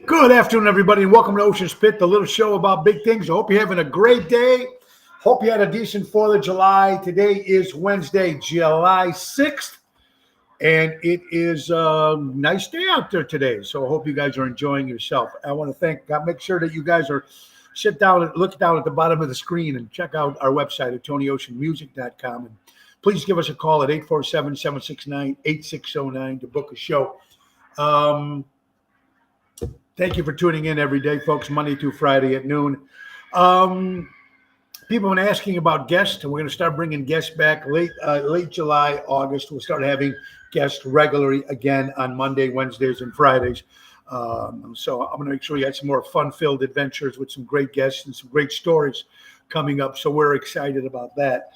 Good afternoon, everybody, and welcome to Ocean Spit, the little show about big things. I hope you're having a great day. Hope you had a decent 4th of July. Today is Wednesday, July 6th, and it is a nice day out there today. So I hope you guys are enjoying yourself. I want to make sure that you guys are sit down and look down at the bottom of the screen and check out our website at TonyOceanMusic.com. And please give us a call at 847-769-8609 to book a show. Thank you for tuning in every day, folks, Monday through Friday at noon. People have been asking about guests, and we're going to start bringing guests back late July, August. We'll start having guests regularly again on Monday, Wednesdays, and Fridays. So I'm going to make sure you had some more fun-filled adventures with some great guests and some great stories coming up. So we're excited about that.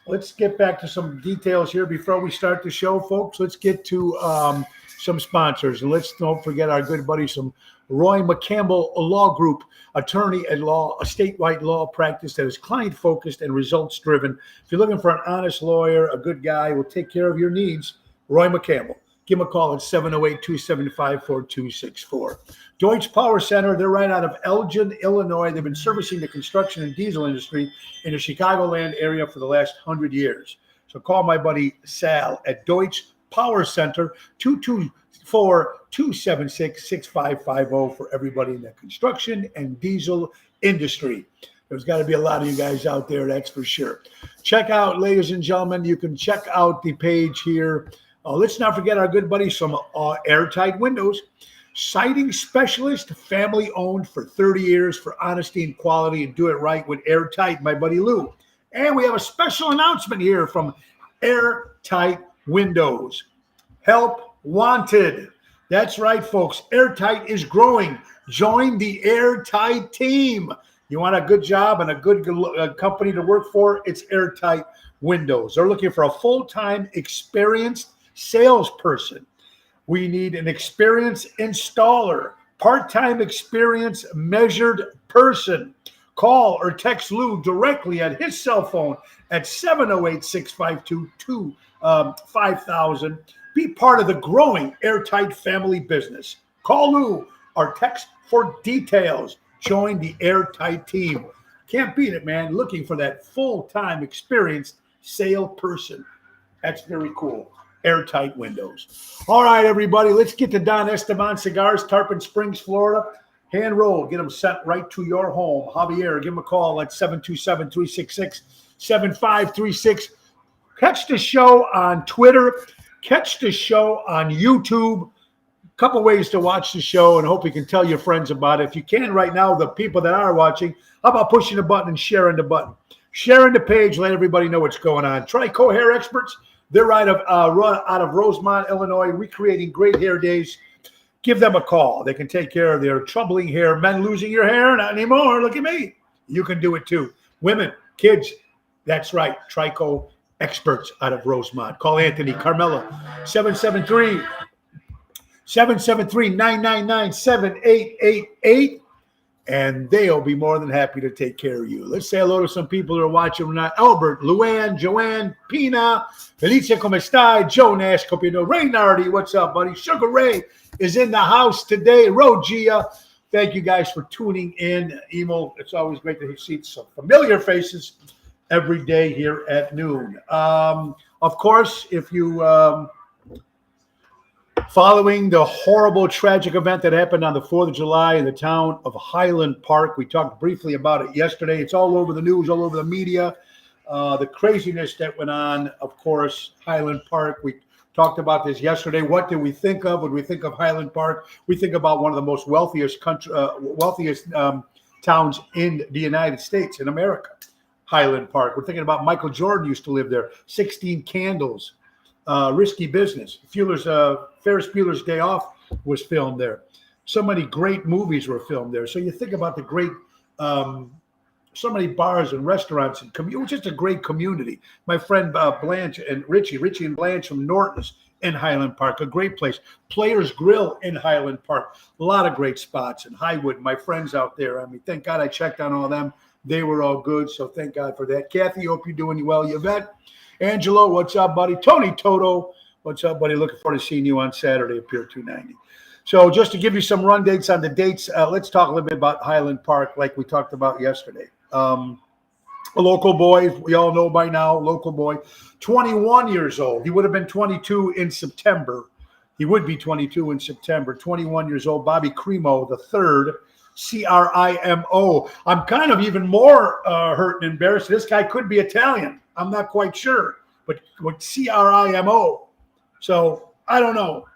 Let's get back to some details here before we start the show, folks. Let's get to some sponsors, and let's don't forget our good buddies from Roy McCampbell Law Group, attorney at law, a statewide law practice that is client-focused and results-driven. If you're looking for an honest lawyer, a good guy who will take care of your needs, Roy McCampbell. Give him a call at 708-275-4264. Deutsch Power Center, they're right out of Elgin, Illinois. They've been servicing the construction and diesel industry in the Chicagoland area for the last 100 years. So call my buddy Sal at Deutsch Power Center, 224-276-6550 for everybody in the construction and diesel industry. There's got to be a lot of you guys out there, that's for sure. Check out, ladies and gentlemen, you can check out the page here. Let's not forget our good buddies from Airtight Windows. Siding specialist, family owned for 30 years for honesty and quality, and do it right with Airtight, my buddy Lou. And we have a special announcement here from Airtight Windows. Help wanted. That's right, folks. Airtight is growing. Join the Airtight team. You want a good job and a good company to work for? It's Airtight Windows. They're looking for a full-time experienced salesperson. We need an experienced installer, part-time experience measured person. Call or text Lou directly at his cell phone at 708-652-5000. Be part of the growing Airtight family business. Call Lou or text for details. Join the Airtight team. Can't beat it, man. Looking for that full-time experienced salesperson. That's very cool. Airtight Windows. All right, everybody, let's get to Don Esteban Cigars, Tarpon Springs, Florida. Hand roll, get them sent right to your home. Javier, give him a call at 727-366-7536. Catch the show on Twitter. Catch the show on YouTube. A couple ways to watch the show, and hope you can tell your friends about it. If you can right now, the people that are watching, how about pushing the button and sharing the button? Sharing the page, let everybody know what's going on. Trico Hair Experts, they're right out of Rosemont, Illinois, recreating great hair days. Give them a call. They can take care of their troubling hair. Men losing your hair? Not anymore. Look at me. You can do it too. Women, kids, that's right. Trico Experts out of Rosemont. Call Anthony Carmela, 773-999-7888, and they'll be more than happy to take care of you. Let's say hello to some people who are watching tonight. Albert, Luann, Joanne, Pina, Felicia, como está? Joe Nash, Copino, Reynardi, what's up, buddy? Sugar Ray is in the house today. Rogia, thank you guys for tuning in. Emo, it's always great to see some familiar faces every day here at noon. Of course, if you following the horrible, tragic event that happened on the 4th of July in the town of Highland Park, we talked briefly about it yesterday. It's all over the news, all over the media. The craziness that went on, of course, Highland Park. We talked about this yesterday. What do we think of when we think of Highland Park? We think about one of the most wealthiest towns in the United States, in America. Highland Park. We're thinking about Michael Jordan used to live there. 16 Candles, Risky Business. Ferris Bueller's Day Off was filmed there. So many great movies were filmed there. So you think about the great so many bars and restaurants, and it was just a great community. My friend Blanche and Richie and Blanche from Norton's in Highland Park, a great place. Players Grill in Highland Park, a lot of great spots in Highwood. My friends out there, I mean, thank God I checked on all them. They were all good, so thank God for that. Kathy, hope you're doing well. Yvette, Angelo, what's up, buddy? Tony Toto, what's up, buddy? Looking forward to seeing you on Saturday at Pier 290. So just to give you some run dates on the dates, let's talk a little bit about Highland Park like we talked about yesterday. A local boy, we all know by now, local boy, 21 years old. He would have been 22 in September. He would be 22 in September. 21 years old, Bobby Crimo, the third, Crimo. I'm kind of even more hurt and embarrassed. This guy could be Italian. I'm not quite sure, but with Crimo. So I don't know.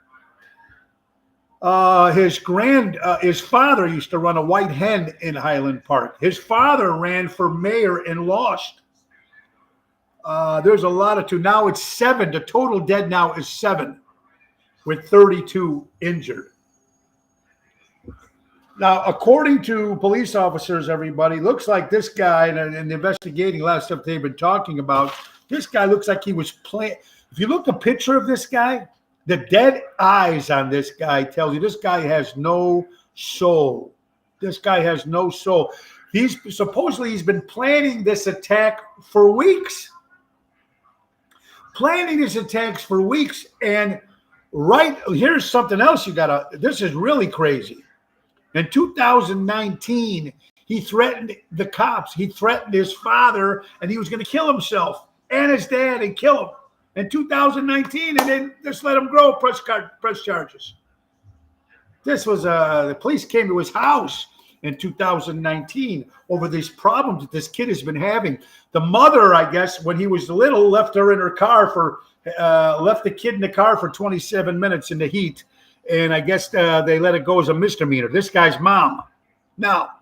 His father used to run a White Hen in Highland Park. His father ran for mayor and lost. There's a lot of two. Now it's 7. The total dead now is 7, with 32 injured. Now, according to police officers, everybody, looks like this guy, and investigating a lot of stuff they've been talking about, this guy looks like he was playing. If you look at a picture of this guy, the dead eyes on this guy tells you this guy has no soul. This guy has no soul. He's been planning this attack for weeks. Planning his attacks for weeks. And here's something else this is really crazy. In 2019, he threatened the cops. He threatened his father, and he was going to kill himself and his dad and kill him. In 2019, and then just let him grow, press charges. This was the police came to his house in 2019 over these problems that this kid has been having. The mother, I guess, when he was little, left the kid in the car for 27 minutes in the heat, and I guess they let it go as a misdemeanor. This guy's mom. Now,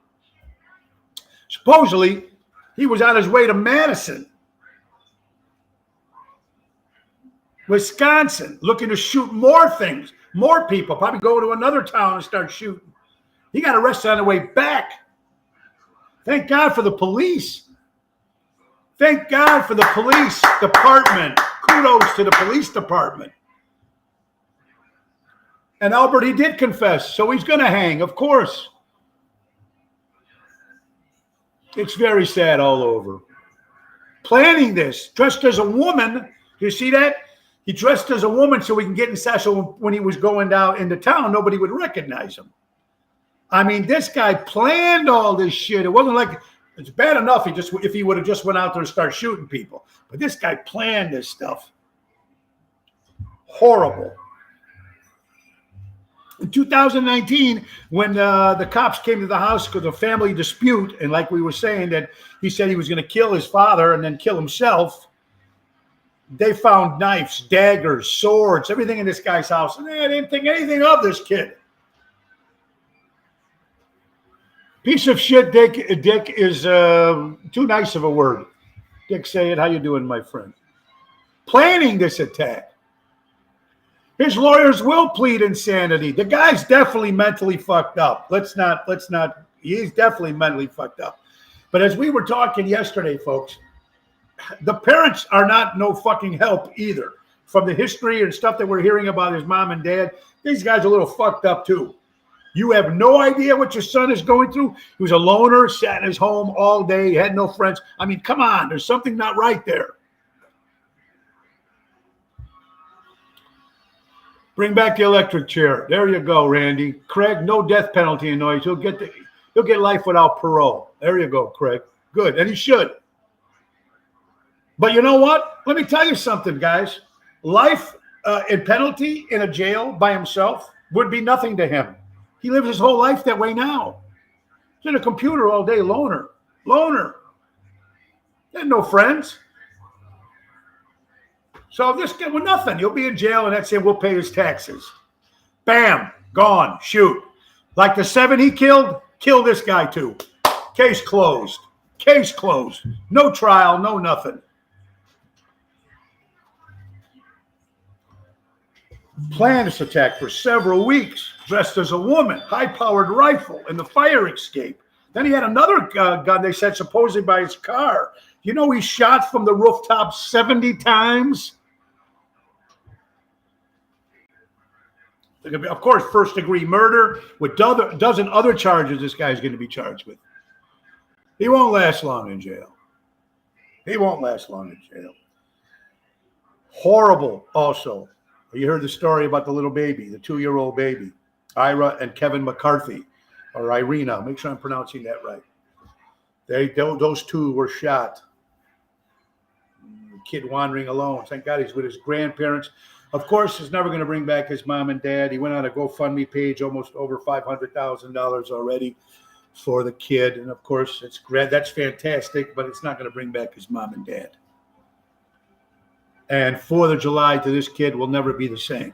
supposedly, he was on his way to Madison, Wisconsin, looking to shoot more things, more people, probably go to another town and start shooting. He got arrested on the way back. Thank God for the police. Thank God for the police department. Kudos to the police department. And Albert, he did confess, so he's going to hang, of course. It's very sad all over. Planning this, dressed as a woman. You see that? He dressed as a woman so he can get in Sasha when he was going down into town. Nobody would recognize him. I mean, this guy planned all this shit. It wasn't like it's bad enough if he would have just went out there and started shooting people. But this guy planned this stuff. Horrible. In 2019, when the cops came to the house because of a family dispute, and like we were saying, that he said he was going to kill his father and then kill himself, they found knives, daggers, swords, everything in this guy's house. And they didn't think anything of this kid. Piece of shit, Dick is too nice of a word. Dick, say it. How you doing, my friend? Planning this attack. His lawyers will plead insanity. The guy's definitely mentally fucked up. Let's not. He's definitely mentally fucked up. But as we were talking yesterday, folks, the parents are not no fucking help either. From the history and stuff that we're hearing about his mom and dad, these guys are a little fucked up too. You have no idea what your son is going through. He was a loner, sat in his home all day, he had no friends. I mean, come on, there's something not right there. Bring back the electric chair. There you go, Randy. Craig, no death penalty in noise. He'll get life without parole. There you go, Craig. Good, and he should. But you know what? Let me tell you something, guys. Life and penalty in a jail by himself would be nothing to him. He lives his whole life that way now. He's in a computer all day, loner. He had no friends. So this guy, well, nothing. He'll be in jail, and that's it. We'll pay his taxes. Bam, gone, shoot. Like the 7 he killed, kill this guy too. Case closed. Case closed. No trial, no nothing. Planned this attack for several weeks, dressed as a woman, high-powered rifle, and the fire escape. Then he had another gun, they said, supposedly by his car. You know, he shot from the rooftop 70 times. Of course, first-degree murder with a dozen other charges this guy's going to be charged with. He won't last long in jail. He won't last long in jail. Horrible also. You heard the story about the little baby, the 2-year-old baby, Ira and Kevin McCarthy, or Irina. Make sure I'm pronouncing that right. Those two were shot. Kid wandering alone. Thank God he's with his grandparents. Of course, he's never going to bring back his mom and dad. He went on a GoFundMe page, almost over $500,000 already for the kid. And of course, that's fantastic, but it's not going to bring back his mom and dad. And 4th of July to this kid will never be the same.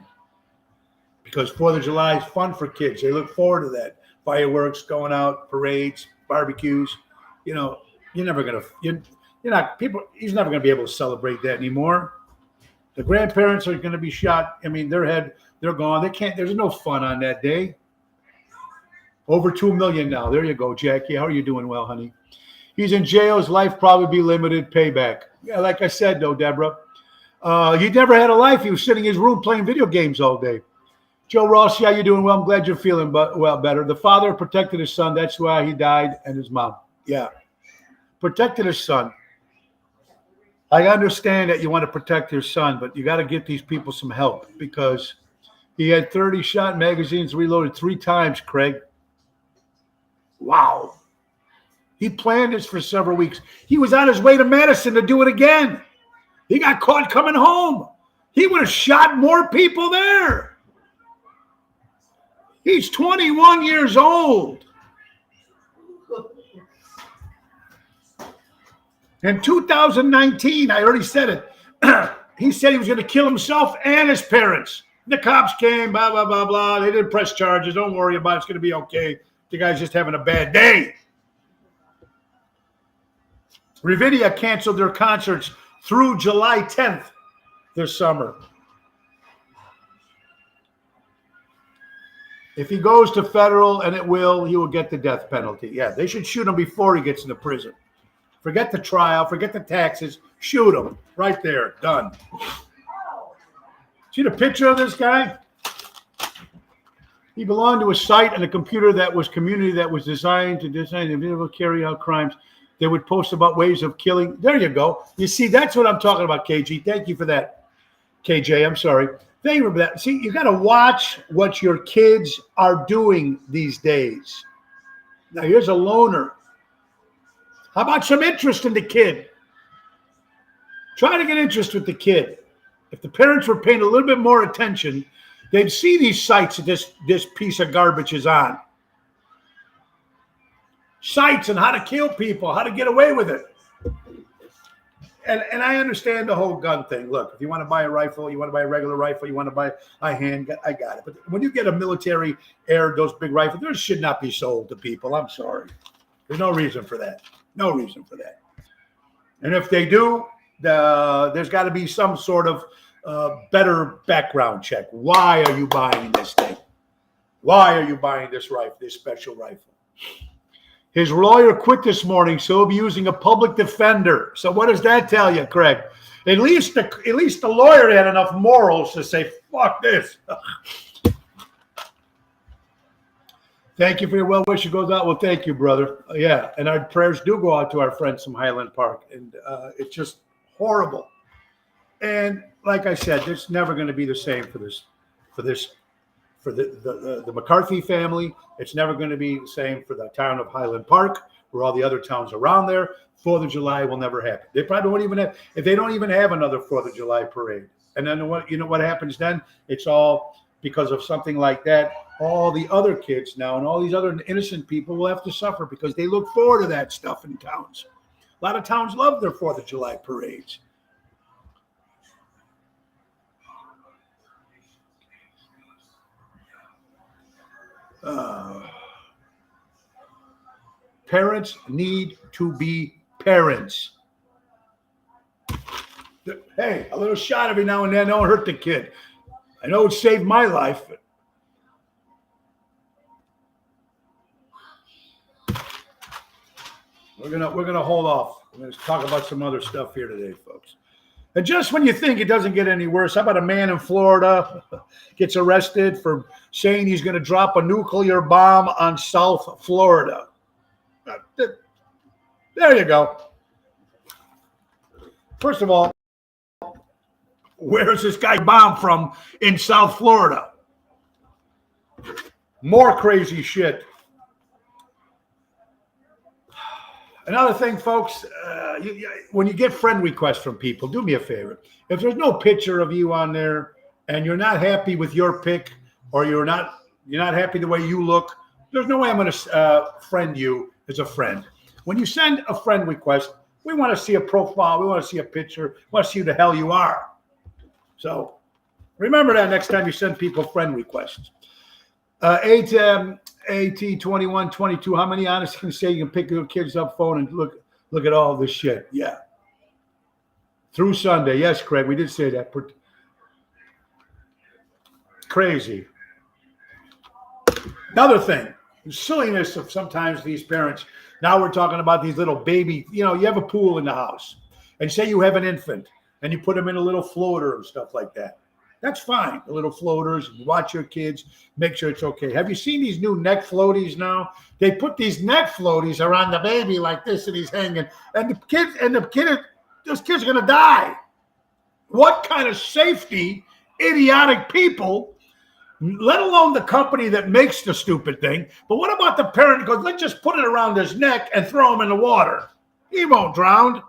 Because 4th of July is fun for kids. They look forward to that. Fireworks, going out, parades, barbecues. You know, he's never going to be able to celebrate that anymore. The grandparents are going to be shot. I mean, they're gone. There's no fun on that day. Over 2 million now. There you go, Jackie. How are you doing? Well, honey. He's in jail. His life probably be limited. Payback. Yeah, like I said, though, Deborah. He never had a life. He was sitting in his room playing video games all day. Joe Ross, yeah, you're doing well. I'm glad you're feeling better. The father protected his son. That's why he died, and his mom. Yeah. Protected his son. I understand that you want to protect your son, but you got to get these people some help because he had 30 shot magazines reloaded 3 times, Craig. Wow. He planned this for several weeks. He was on his way to Madison to do it again. He got caught coming home. He would have shot more people there. He's 21 years old. In 2019, I already said it. He said he was going to kill himself and his parents. The cops came, blah, blah, blah, blah. They didn't press charges. Don't worry about it. It's going to be okay. The guy's just having a bad day. Rvidia canceled their concerts through July 10th this summer. If he goes to federal, and he will get the death penalty. Yeah, they should shoot him before he gets into prison. Forget the trial. Forget the taxes. Shoot him. Right there. Done. See the picture of this guy? He belonged to a site and a community that was designed to carry out crimes. They would post about ways of killing. There you go. You see, that's what I'm talking about, KG. Thank you for that, KJ. I'm sorry. Thank you for that. See, you got to watch what your kids are doing these days. Now, here's a loner. How about some interest in the kid? Try to get interest with the kid. If the parents were paying a little bit more attention, they'd see these sites that this piece of garbage is on. Sites on how to kill people, how to get away with it. And I understand the whole gun thing. Look, if you want to buy a rifle, you want to buy a regular rifle, you want to buy a handgun, I got it. But when you get a military those big rifles, those should not be sold to people. I'm sorry. There's no reason for that. No reason for that. And if they do, there's got to be some sort of better background check. Why are you buying this thing? Why are you buying this rifle, this special rifle? His lawyer quit this morning, so he'll be using a public defender. So what does that tell you, Craig? At least the lawyer had enough morals to say, fuck this. Thank you for your well wishes. Goes out. Well, thank you, brother. Yeah, and our prayers do go out to our friends from Highland Park, and it's just horrible. And like I said, it's never going to be the same for the McCarthy family. It's never going to be the same for the town of Highland Park, or all the other towns around there. 4th of July will never happen. They probably won't even have, if they don't even have another 4th of July parade. And then what happens then? It's all because of something like that. All the other kids now and all these other innocent people will have to suffer because they look forward to that stuff in towns. A lot of towns love their 4th of July parades. Parents need to be parents. Hey, a little shot every now and then don't hurt the kid. I know it saved my life. We're gonna hold off. We're gonna talk about some other stuff here today, folks. And just when you think it doesn't get any worse, how about a man in Florida gets arrested for saying he's going to drop a nuclear bomb on South Florida? There you go. First of all, where's this guy bomb from in South Florida? More crazy shit. Another thing, folks, when you get friend requests from people, do me a favor. If there's no picture of you on there and you're not happy with your pic or you're not happy the way you look, there's no way I'm going to friend you as a friend. When you send a friend request, we want to see a profile. We want to see a picture. We want to see who the hell you are. So remember that next time you send people friend requests. AT2122. How many honestly can say you can pick your kids up phone and look at all this shit? Yeah. Through Sunday. Yes, Craig, we did say that. Crazy. Another thing, the silliness of sometimes these parents. Now we're talking about these little baby, you have a pool in the house and say you have an infant and you put them in a little floater and stuff like that. That's fine. The little floaters, you watch your kids, make sure it's okay. Have you seen these new neck floaties now? They put these neck floaties around the baby like this and he's hanging. And those kids are going to die. What kind of safety, idiotic people, let alone the company that makes the stupid thing. But what about the parent who goes, let's just put it around his neck and throw him in the water. He won't drown.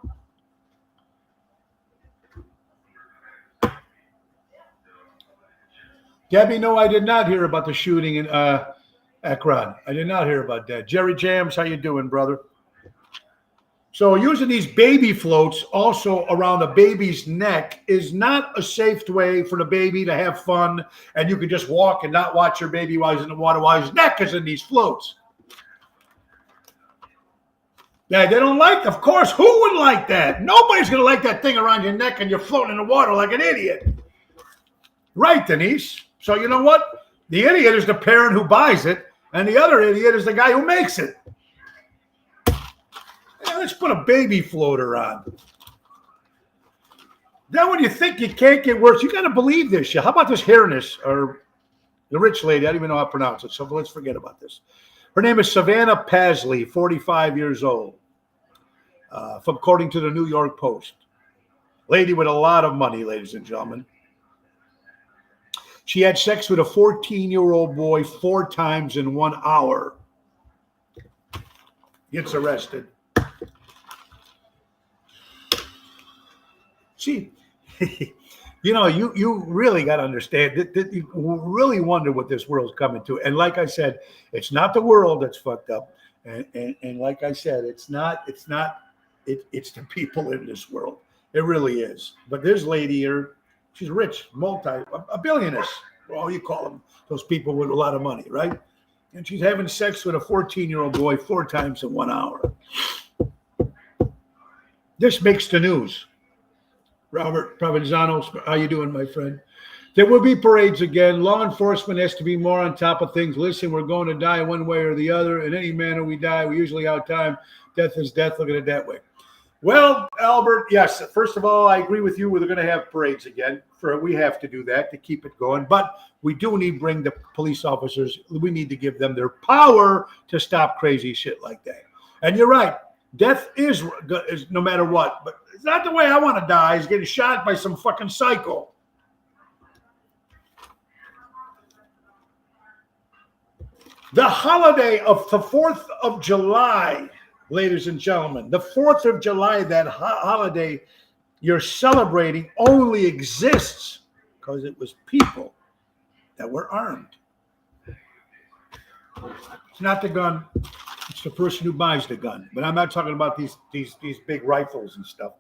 Debbie, no, I did not hear about the shooting in Akron. I did not hear about that. Jerry Jams, how you doing, brother? So using these baby floats also around a baby's neck is not a safe way for the baby to have fun, and you can just walk and not watch your baby while he's in the water while his neck is in these floats. Yeah, they don't like, of course, who would like that? Nobody's going to like that thing around your neck and you're floating in the water like an idiot. Right, Denise? So you know what? The idiot is the parent who buys it, and the other idiot is the guy who makes it. Yeah, let's put a baby floater on. Then when you think you can't get worse, you got to believe this shit. How about this Harness, or the rich lady? I don't even know how to pronounce it, so let's forget about this. Her name is Savannah Pasley, 45 years old, according to the New York Post. Lady with a lot of money, ladies and gentlemen. She had sex with a 14-year-old boy 4 times in 1 hour. Gets arrested. See, you really got to understand that you really wonder what this world's coming to. And like I said, it's not the world that's fucked up. And like I said, it's the people in this world. It really is. But this lady here, she's rich, a billionaire. Well, you call them those people with a lot of money, right? And she's having sex with a 14-year-old boy 4 times in 1 hour. This makes the news. Robert Provenzano, how you doing, my friend? There will be parades again. Law enforcement has to be more on top of things. Listen, we're going to die one way or the other. In any manner we die, we usually out time. Death is death. Look at it that way. Well, Albert, yes. First of all, I agree with you. We're going to have parades again. We have to do that to keep it going. But we do need to bring the police officers. We need to give them their power to stop crazy shit like that. And you're right. Death is no matter what. But it's not the way I want to die. Is getting shot by some fucking psycho. The holiday of the 4th of July, ladies and gentlemen, the 4th of July, that holiday you're celebrating only exists because it was people that were armed. It's not the gun. It's the person who buys the gun. But I'm not talking about these big rifles and stuff.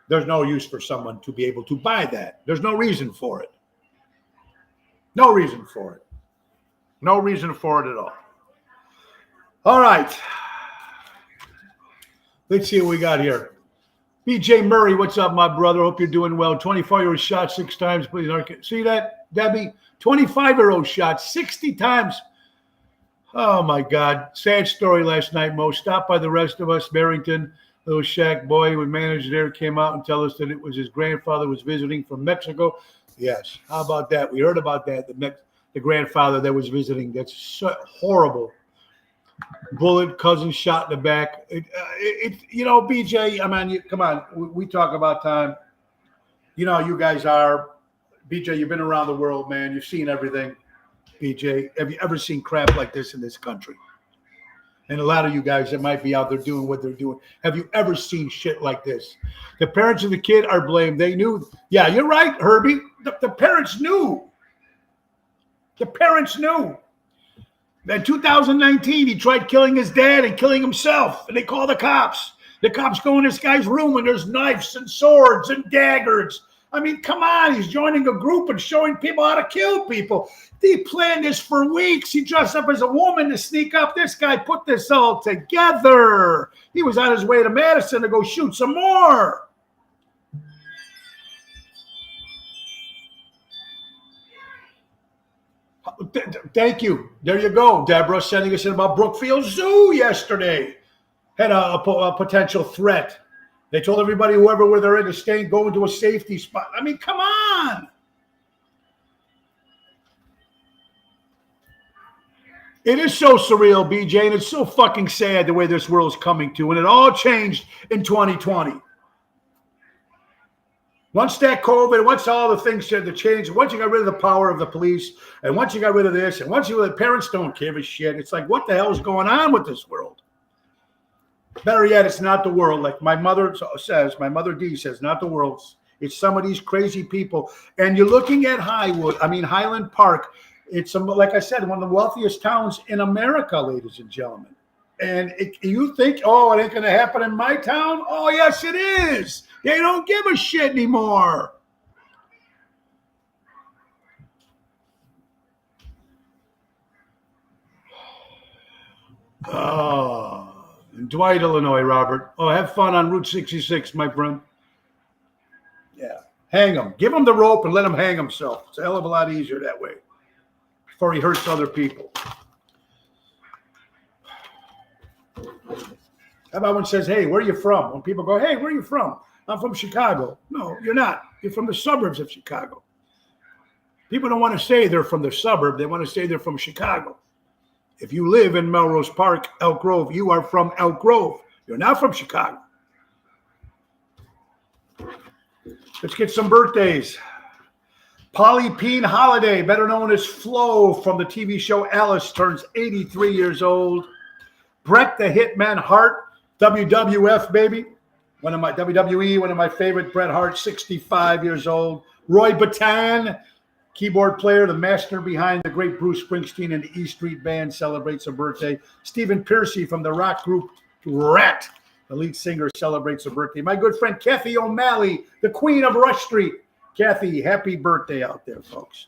There's no use for someone to be able to buy that. There's no reason for it. No reason for it. No reason for it at all. All right. Let's see what we got here. BJ Murray, what's up, my brother? Hope you're doing well. 25-year-old shot 6 times. Please, see that, Debbie? 25-year-old shot 60 times. Oh my God. Sad story last night, Mo. Stopped by the rest of us, Barrington, little shack boy who managed there, came out and tell us that it was his grandfather was visiting from Mexico. Yes. How about that? We heard about that. The grandfather that was visiting. That's so horrible. Bullet, cousin shot in the back. BJ, I mean, come on. We talk about time. You know how you guys are. BJ, you've been around the world, man. You've seen everything. BJ, have you ever seen crap like this in this country? And a lot of you guys that might be out there doing what they're doing, have you ever seen shit like this? The parents of the kid are blamed. They knew. Yeah, you're right, Herbie. The parents knew. The parents knew. In 2019, he tried killing his dad and killing himself, and they call the cops. The cops go in this guy's room, and there's knives and swords and daggers. I mean, come on. He's joining a group and showing people how to kill people. He planned this for weeks. He dressed up as a woman to sneak up. This guy put this all together. He was on his way to Madison to go shoot some more. Thank you. There you go. Deborah sending us in about Brookfield Zoo yesterday. Had a potential threat. They told everybody, whoever where they're in, to stay and go into a safety spot. I mean, come on. It is so surreal, BJ, and it's so fucking sad the way this world's coming to, and it all changed in 2020. Once that COVID, once all the things started to change, once you got rid of the power of the police, and once you got rid of this, and once the parents don't give a shit, it's like, what the hell is going on with this world? Better yet, it's not the world. Like my mother says, my mother D says, not the world. It's some of these crazy people. And you're looking at Highland Park. It's, like I said, one of the wealthiest towns in America, ladies and gentlemen. And you think, oh, it ain't going to happen in my town? Oh, yes, it is. They don't give a shit anymore. Oh, Dwight, Illinois, Robert. Oh, have fun on Route 66, my friend. Yeah, hang him. Give him the rope and let him hang himself. It's a hell of a lot easier that way before he hurts other people. How about when it says, hey, where are you from? When people go, hey, where are you from? I'm from Chicago. No, you're not. You're from the suburbs of Chicago. People don't want to say they're from the suburb. They want to say they're from Chicago. If you live in Melrose Park, Elk Grove, you are from Elk Grove. You're not from Chicago. Let's get some birthdays. Polly Peen Holiday, better known as Flo from the TV show Alice, turns 83 years old. Bret the Hitman Hart, WWF, baby. One of my WWE, one of my favorite, Bret Hart, 65 years old. Roy Batan, keyboard player, the master behind the great Bruce Springsteen and the E Street Band, celebrates a birthday. Stephen Pearcy from the rock group Rat, the lead singer, celebrates a birthday. My good friend Kathy O'Malley, the queen of Rush Street. Kathy, happy birthday out there, folks.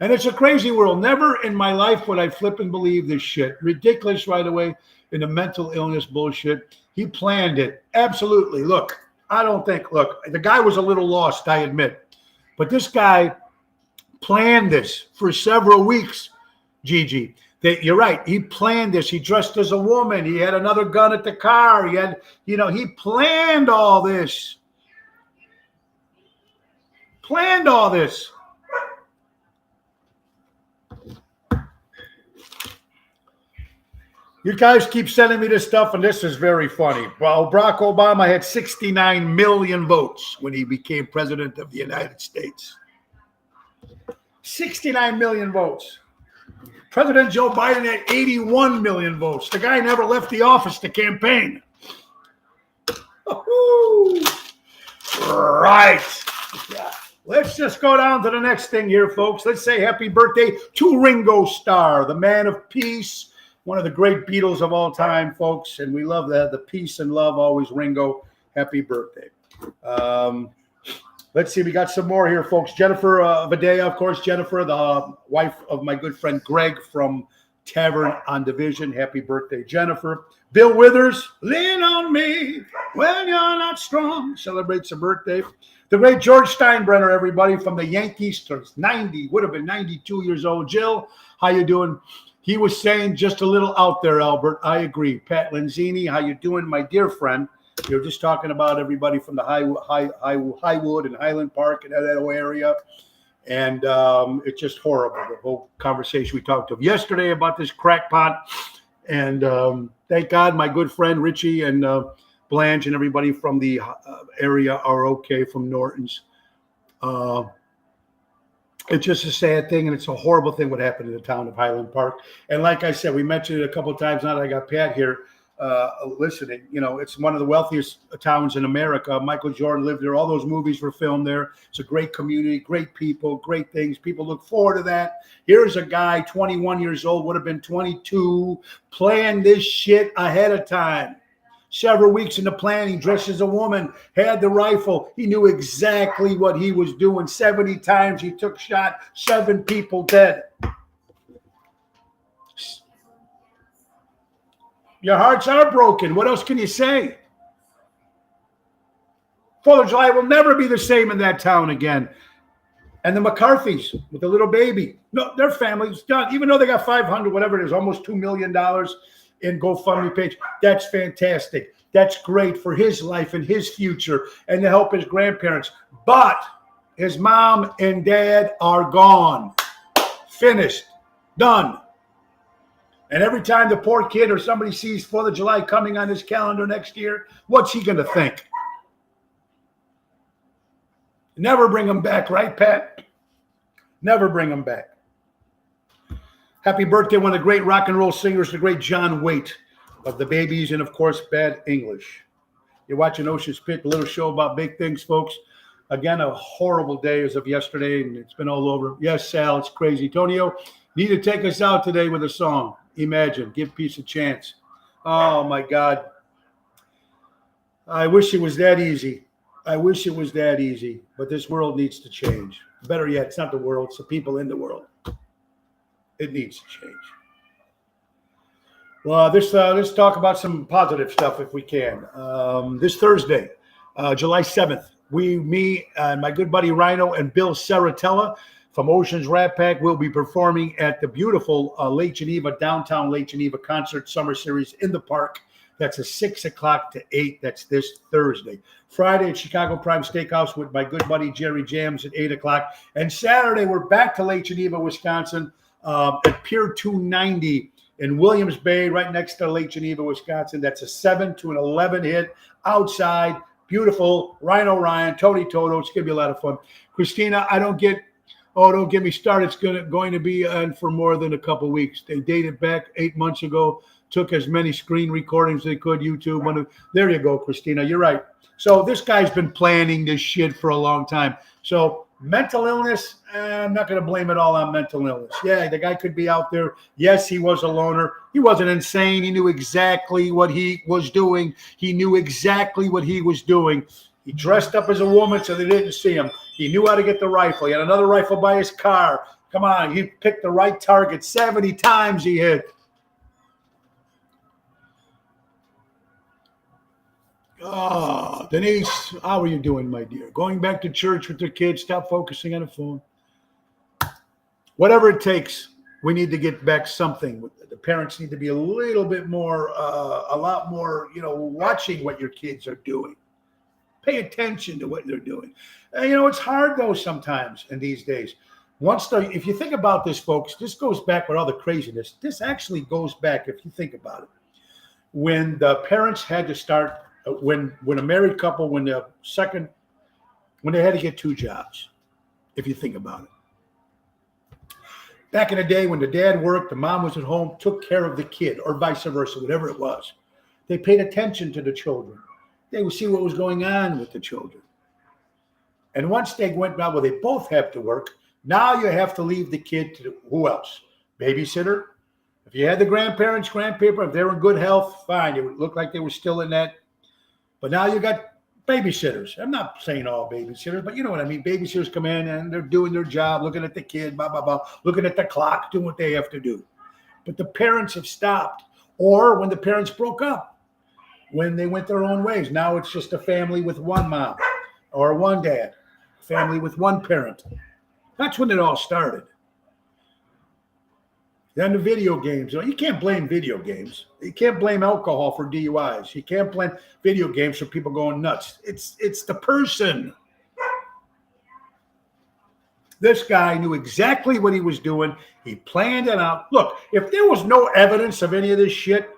And it's a crazy world. Never in my life would I flip and believe this shit. Ridiculous right away in the mental illness bullshit. He planned it. Absolutely. Look, the guy was a little lost, I admit. But this guy planned this for several weeks, Gigi. You're right. He planned this. He dressed as a woman. He had another gun at the car. He planned all this. Planned all this. You guys keep sending me this stuff, and this is very funny. Well, Barack Obama had 69 million votes when he became president of the United States. 69 million votes. President Joe Biden had 81 million votes. The guy never left the office to campaign. Right. Yeah. Let's just go down to the next thing here, folks. Let's say happy birthday to Ringo Starr, the man of peace, one of the great Beatles of all time, folks. And we love that. The peace and love, always, Ringo. Happy birthday. Let's see. We got some more here, folks. Jennifer Vadea, of course. Jennifer, the wife of my good friend Greg from Tavern on Division. Happy birthday, Jennifer. Bill Withers, lean on me when you're not strong. Celebrates a birthday. The great George Steinbrenner, everybody, from the Yankees, turns 90, would have been 92 years old. Jill, how you doing? He was saying just a little out there, Albert. I agree. Pat Lenzini, how you doing, my dear friend? You're just talking about everybody from the Highwood and Highland Park and that area. And it's just horrible, the whole conversation we talked of yesterday about this crackpot. And thank God my good friend Richie and Blanche and everybody from the area are okay from Norton's. It's just a sad thing, and it's a horrible thing what happened in the town of Highland Park. And like I said, we mentioned it a couple of times now that I got Pat here listening. You know, it's one of the wealthiest towns in America. Michael Jordan lived there. All those movies were filmed there. It's a great community, great people, great things. People look forward to that. Here's a guy, 21 years old, would have been 22, playing this shit ahead of time. Several weeks into planning, dressed as a woman, had the rifle. He knew exactly what he was doing. 70 times he took shot, 7 people dead. Your hearts are broken. What else can you say? 4th of July will never be the same in that town again. And the McCarthys with the little baby. No, their family's done. Even though they got 500, whatever it is, almost $2 million in GoFundMe page. That's fantastic. That's great for his life and his future and to help his grandparents. But his mom and dad are gone. Finished. Done. And every time the poor kid or somebody sees 4th of July coming on his calendar next year, what's he going to think? Never bring him back, right, Pat? Never bring him back. Happy birthday, one of the great rock and roll singers, the great John Waite of the Babies and, of course, Bad English. You're watching Ocean's Pit, a little show about big things, folks. Again, a horrible day as of yesterday, and it's been all over. Yes, Sal, it's crazy. Tonio, need to take us out today with a song. Imagine, give peace a chance. Oh, my God. I wish it was that easy. I wish it was that easy, but this world needs to change. Better yet, it's not the world, it's the people in the world. It needs to change. Well, let's talk about some positive stuff if we can. This Thursday, July 7th, me and my good buddy Rhino and Bill Saratella from Ocean's Rat Pack will be performing at the beautiful Lake Geneva, downtown Lake Geneva Concert Summer Series in the park. That's a 6 o'clock to 8. That's this Thursday. Friday at Chicago Prime Steakhouse with my good buddy Jerry Jams at 8 o'clock. And Saturday, we're back to Lake Geneva, Wisconsin, at Pier 290 in Williams Bay, right next to Lake Geneva, Wisconsin. That's a 7 to an 11 hit outside. Beautiful. Rhino Ryan, Tony Toto. It's going to be a lot of fun. Christina, don't get me started. It's going to be on for more than a couple weeks. They dated back 8 months ago. Took as many screen recordings as they could, YouTube. There you go, Christina. You're right. So this guy's been planning this shit for a long time. So mental illness, I'm not going to blame it all on mental illness. Yeah, the guy could be out there. Yes, he was a loner. He wasn't insane. He knew exactly what he was doing. He dressed up as a woman so they didn't see him. He knew how to get the rifle. He had another rifle by his car. Come on, he picked the right target. 70 times he hit. Oh, Denise, how are you doing, my dear? Going back to church with your kids, stop focusing on the phone. Whatever it takes, we need to get back something. The parents need to be a little bit more, a lot more, watching what your kids are doing. Pay attention to what they're doing. It's hard, though, sometimes in these days. If you think about this, folks, this goes back with all the craziness. This actually goes back, if you think about it, when the parents had to start. When a married couple, when they had to get 2 jobs, if you think about it. Back in the day when the dad worked, the mom was at home, took care of the kid, or vice versa, whatever it was. They paid attention to the children. They would see what was going on with the children. And once they went, well, they both have to work. Now you have to leave the kid to who else? Babysitter. If you had the grandparents, if they were in good health, fine. It would look like they were still in that. But now you got babysitters. I'm not saying all babysitters, but you know what I mean. Babysitters come in and they're doing their job, looking at the kid, blah, blah, blah, looking at the clock, doing what they have to do. But the parents have stopped. Or when the parents broke up, when they went their own ways. Now it's just a family with one mom or one dad, family with one parent. That's when it all started. Then the video games. You can't blame video games. You can't blame alcohol for DUIs. You can't blame video games for people going nuts. It's the person. This guy knew exactly what he was doing. He planned it out. Look, if there was no evidence of any of this shit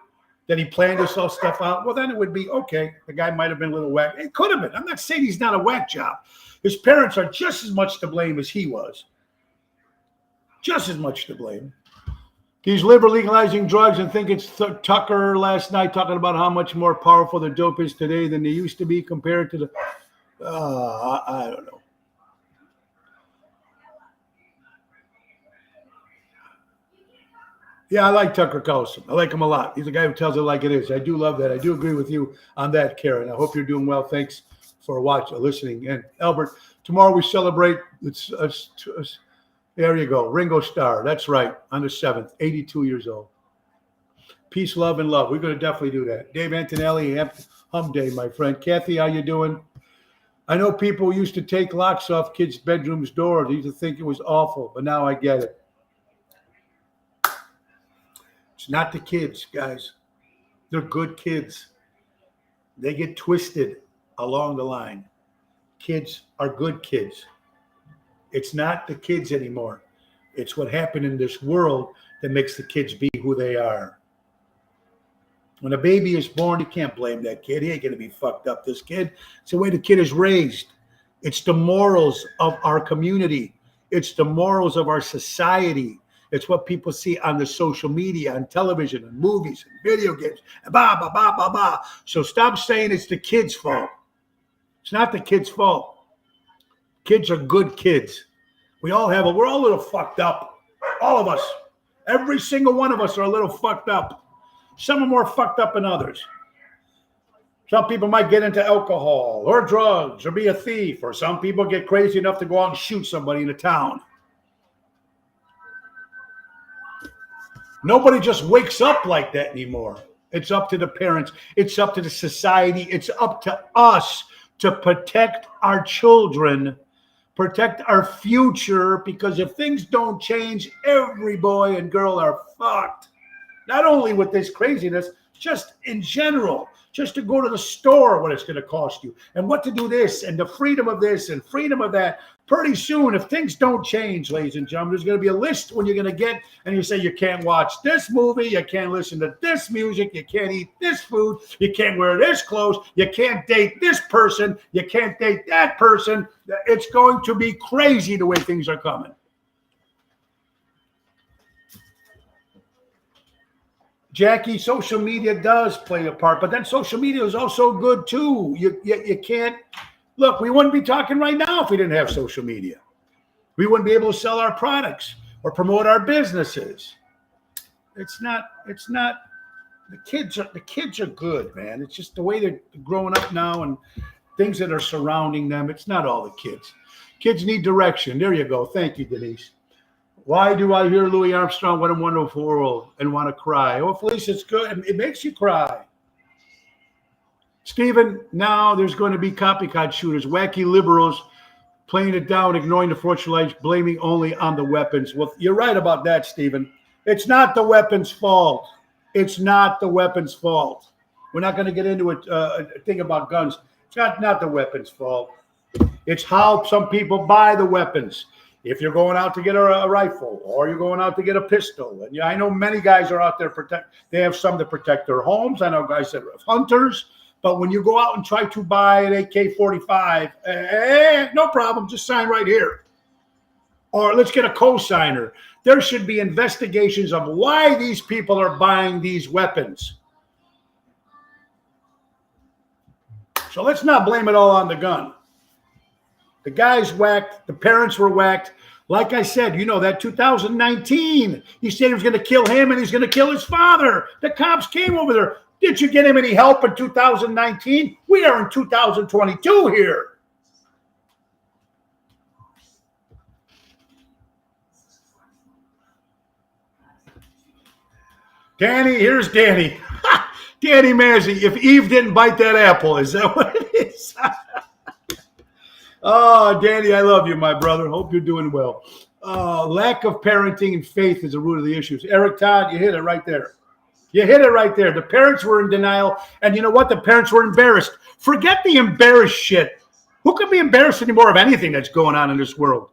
that he planned this all stuff out, well, then it would be, okay, the guy might have been a little whack. It could have been. I'm not saying he's not a whack job. His parents are just as much to blame as he was. Just as much to blame. He's liberal legalizing drugs and think it's Tucker last night talking about how much more powerful the dope is today than they used to be compared to the, I don't know. Yeah, I like Tucker Carlson. I like him a lot. He's a guy who tells it like it is. I do love that. I do agree with you on that, Karen. I hope you're doing well. Thanks for listening. And Albert, tomorrow we celebrate. There you go. Ringo Starr. That's right. On the 7th, 82 years old. Peace, love, and love. We're going to definitely do that. Dave Antonelli, hum day, my friend. Kathy, how you doing? I know people used to take locks off kids' bedrooms' doors. They used to think it was awful, but now I get it. It's not the kids, guys. They're good kids. They get twisted along the line. Kids are good kids. It's not the kids anymore. It's what happened in this world that makes the kids be who they are. When a baby is born, you can't blame that kid. He ain't going to be fucked up, this kid. It's the way the kid is raised. It's the morals of our community. It's the morals of our society. It's what people see on the social media, on television, and movies, and video games, and blah, blah, blah, blah, blah. So stop saying it's the kids' fault. It's not the kids' fault. Kids are good kids. We're all a little fucked up. All of us. Every single one of us are a little fucked up. Some are more fucked up than others. Some people might get into alcohol or drugs or be a thief, or some people get crazy enough to go out and shoot somebody in a town. Nobody just wakes up like that anymore. It's up to the parents. It's up to the society. It's up to us to protect our children, protect our future, because if things don't change, every boy and girl are fucked. Not only with this craziness, just in general. Just to go to the store, what it's going to cost you, and what to do this, and the freedom of this, and freedom of that. Pretty soon, if things don't change, ladies and gentlemen, there's going to be a list when you're going to get, and you say you can't watch this movie, you can't listen to this music, you can't eat this food, you can't wear this clothes, you can't date this person, you can't date that person. It's going to be crazy the way things are coming. Jackie, social media does play a part, but then social media is also good too. You can't look. We wouldn't be talking right now if we didn't have social media. We wouldn't be able to sell our products or promote our businesses. It's not. The kids are good, man. It's just the way they're growing up now and things that are surrounding them. It's not all the kids. Kids need direction. There you go. Thank you, Denise. Why do I hear Louis Armstrong, What a Wonderful World, and want to cry? Oh, Felicia, it's good. It makes you cry. Stephen, now there's going to be copycat shooters, wacky liberals playing it down, ignoring the fortune lights, blaming only on the weapons. Well, you're right about that, Stephen. It's not the weapons' fault. It's not the weapons' fault. We're not going to get into a thing about guns. It's not the weapons' fault. It's how some people buy the weapons. If you're going out to get a rifle, or you're going out to get a pistol, and I know many guys are out there they have some to protect their homes. I know guys that are hunters, but when you go out and try to buy an AK-45, no problem, just sign right here. Or let's get a co-signer. There should be investigations of why these people are buying these weapons. So let's not blame it all on the gun. The guy's whacked. The parents were whacked. Like I said, that 2019, he said he was going to kill him and he's going to kill his father. The cops came over there. Did you get him any help in 2019? We are in 2022 here. Danny, here's Danny. Danny Mazzy, if Eve didn't bite that apple, is that what it is? Oh, Danny, I love you, my brother. Hope you're doing well. Lack of parenting and faith is the root of the issues. Eric Todd, you hit it right there. You hit it right there. The parents were in denial. And you know what? The parents were embarrassed. Forget the embarrassed shit. Who can be embarrassed anymore of anything that's going on in this world?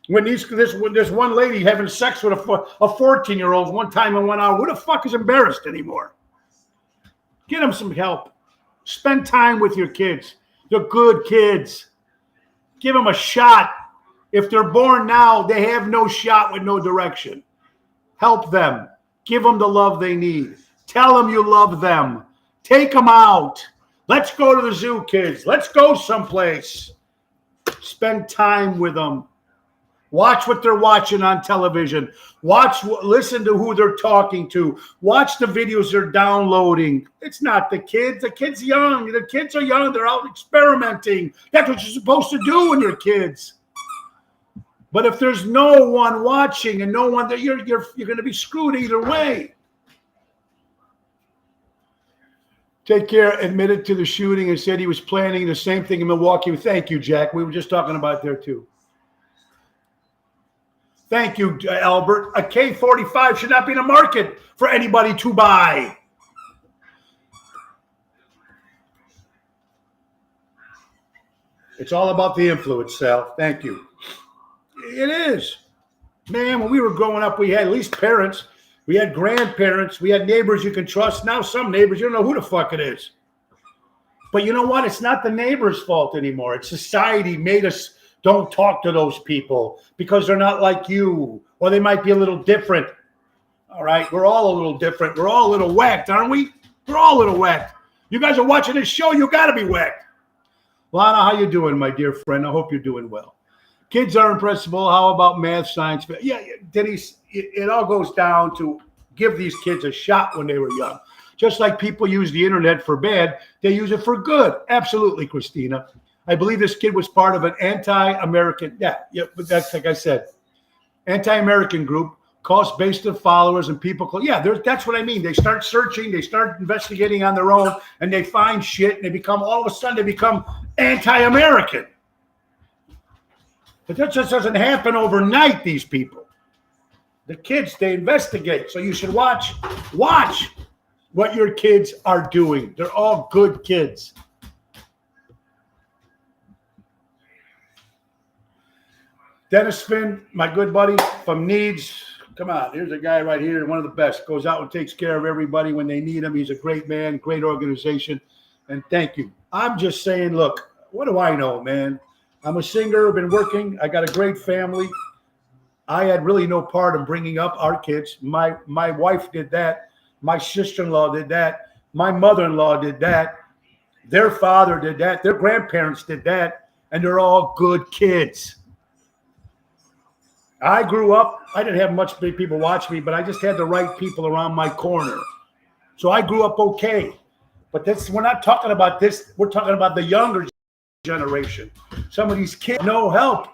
When this one lady having sex with a 14-year-old one time in 1 hour, who the fuck is embarrassed anymore? Get them some help. Spend time with your kids. They're good kids. Give them a shot. If they're born now, they have no shot with no direction. Help them. Give them the love they need. Tell them you love them. Take them out. Let's go to the zoo, kids. Let's go someplace. Spend time with them. Watch what they're watching on television. Listen to who they're talking to. Watch the videos they're downloading. It's not the kids. The kids young. The kids are young. They're out experimenting. That's what you're supposed to do when you're kids. But if there's no one watching and no one, you're going to be screwed either way. Take Care admitted to the shooting and said he was planning the same thing in Milwaukee. Thank you, Jack. We were just talking about there too. Thank you, Albert. A K-45 should not be in the market for anybody to buy. It's all about the influence, Sal. Thank you. It is. Man, when we were growing up, we had at least parents. We had grandparents. We had neighbors you can trust. Now some neighbors, you don't know who the fuck it is. But you know what? It's not the neighbor's fault anymore. It's society made us don't talk to those people because they're not like you, or they might be a little different. All right? We're all a little different. We're all a little whacked, aren't we? We're all a little whacked. You guys are watching this show. You got to be whacked. Lana, how you doing, my dear friend? I hope you're doing well. Kids are impressible. How about math, science? Yeah, Denise, it all goes down to give these kids a shot when they were young. Just like people use the internet for bad, they use it for good. Absolutely, Christina. I believe this kid was part of an anti-American, but that's like I said, anti-American group, cost-based followers and people. That's what I mean. They start searching, they start investigating on their own, and they find shit, and they become, all of a sudden, they become anti-American. But that just doesn't happen overnight, these people. The kids, they investigate. So you should watch what your kids are doing. They're all good kids. Dennis Finn, my good buddy from Needs. Come on, here's a guy right here, one of the best. Goes out and takes care of everybody when they need him. He's a great man, great organization, and thank you. I'm just saying, look, what do I know, man? I'm a singer, I've been working. I got a great family. I had really no part in bringing up our kids. My wife did that. My sister-in-law did that. My mother-in-law did that. Their father did that. Their grandparents did that. And they're all good kids. I grew up, I didn't have much big people watch me, but I just had the right people around my corner. So I grew up okay. But we're not talking about this. We're talking about the younger generation. Some of these kids, no help.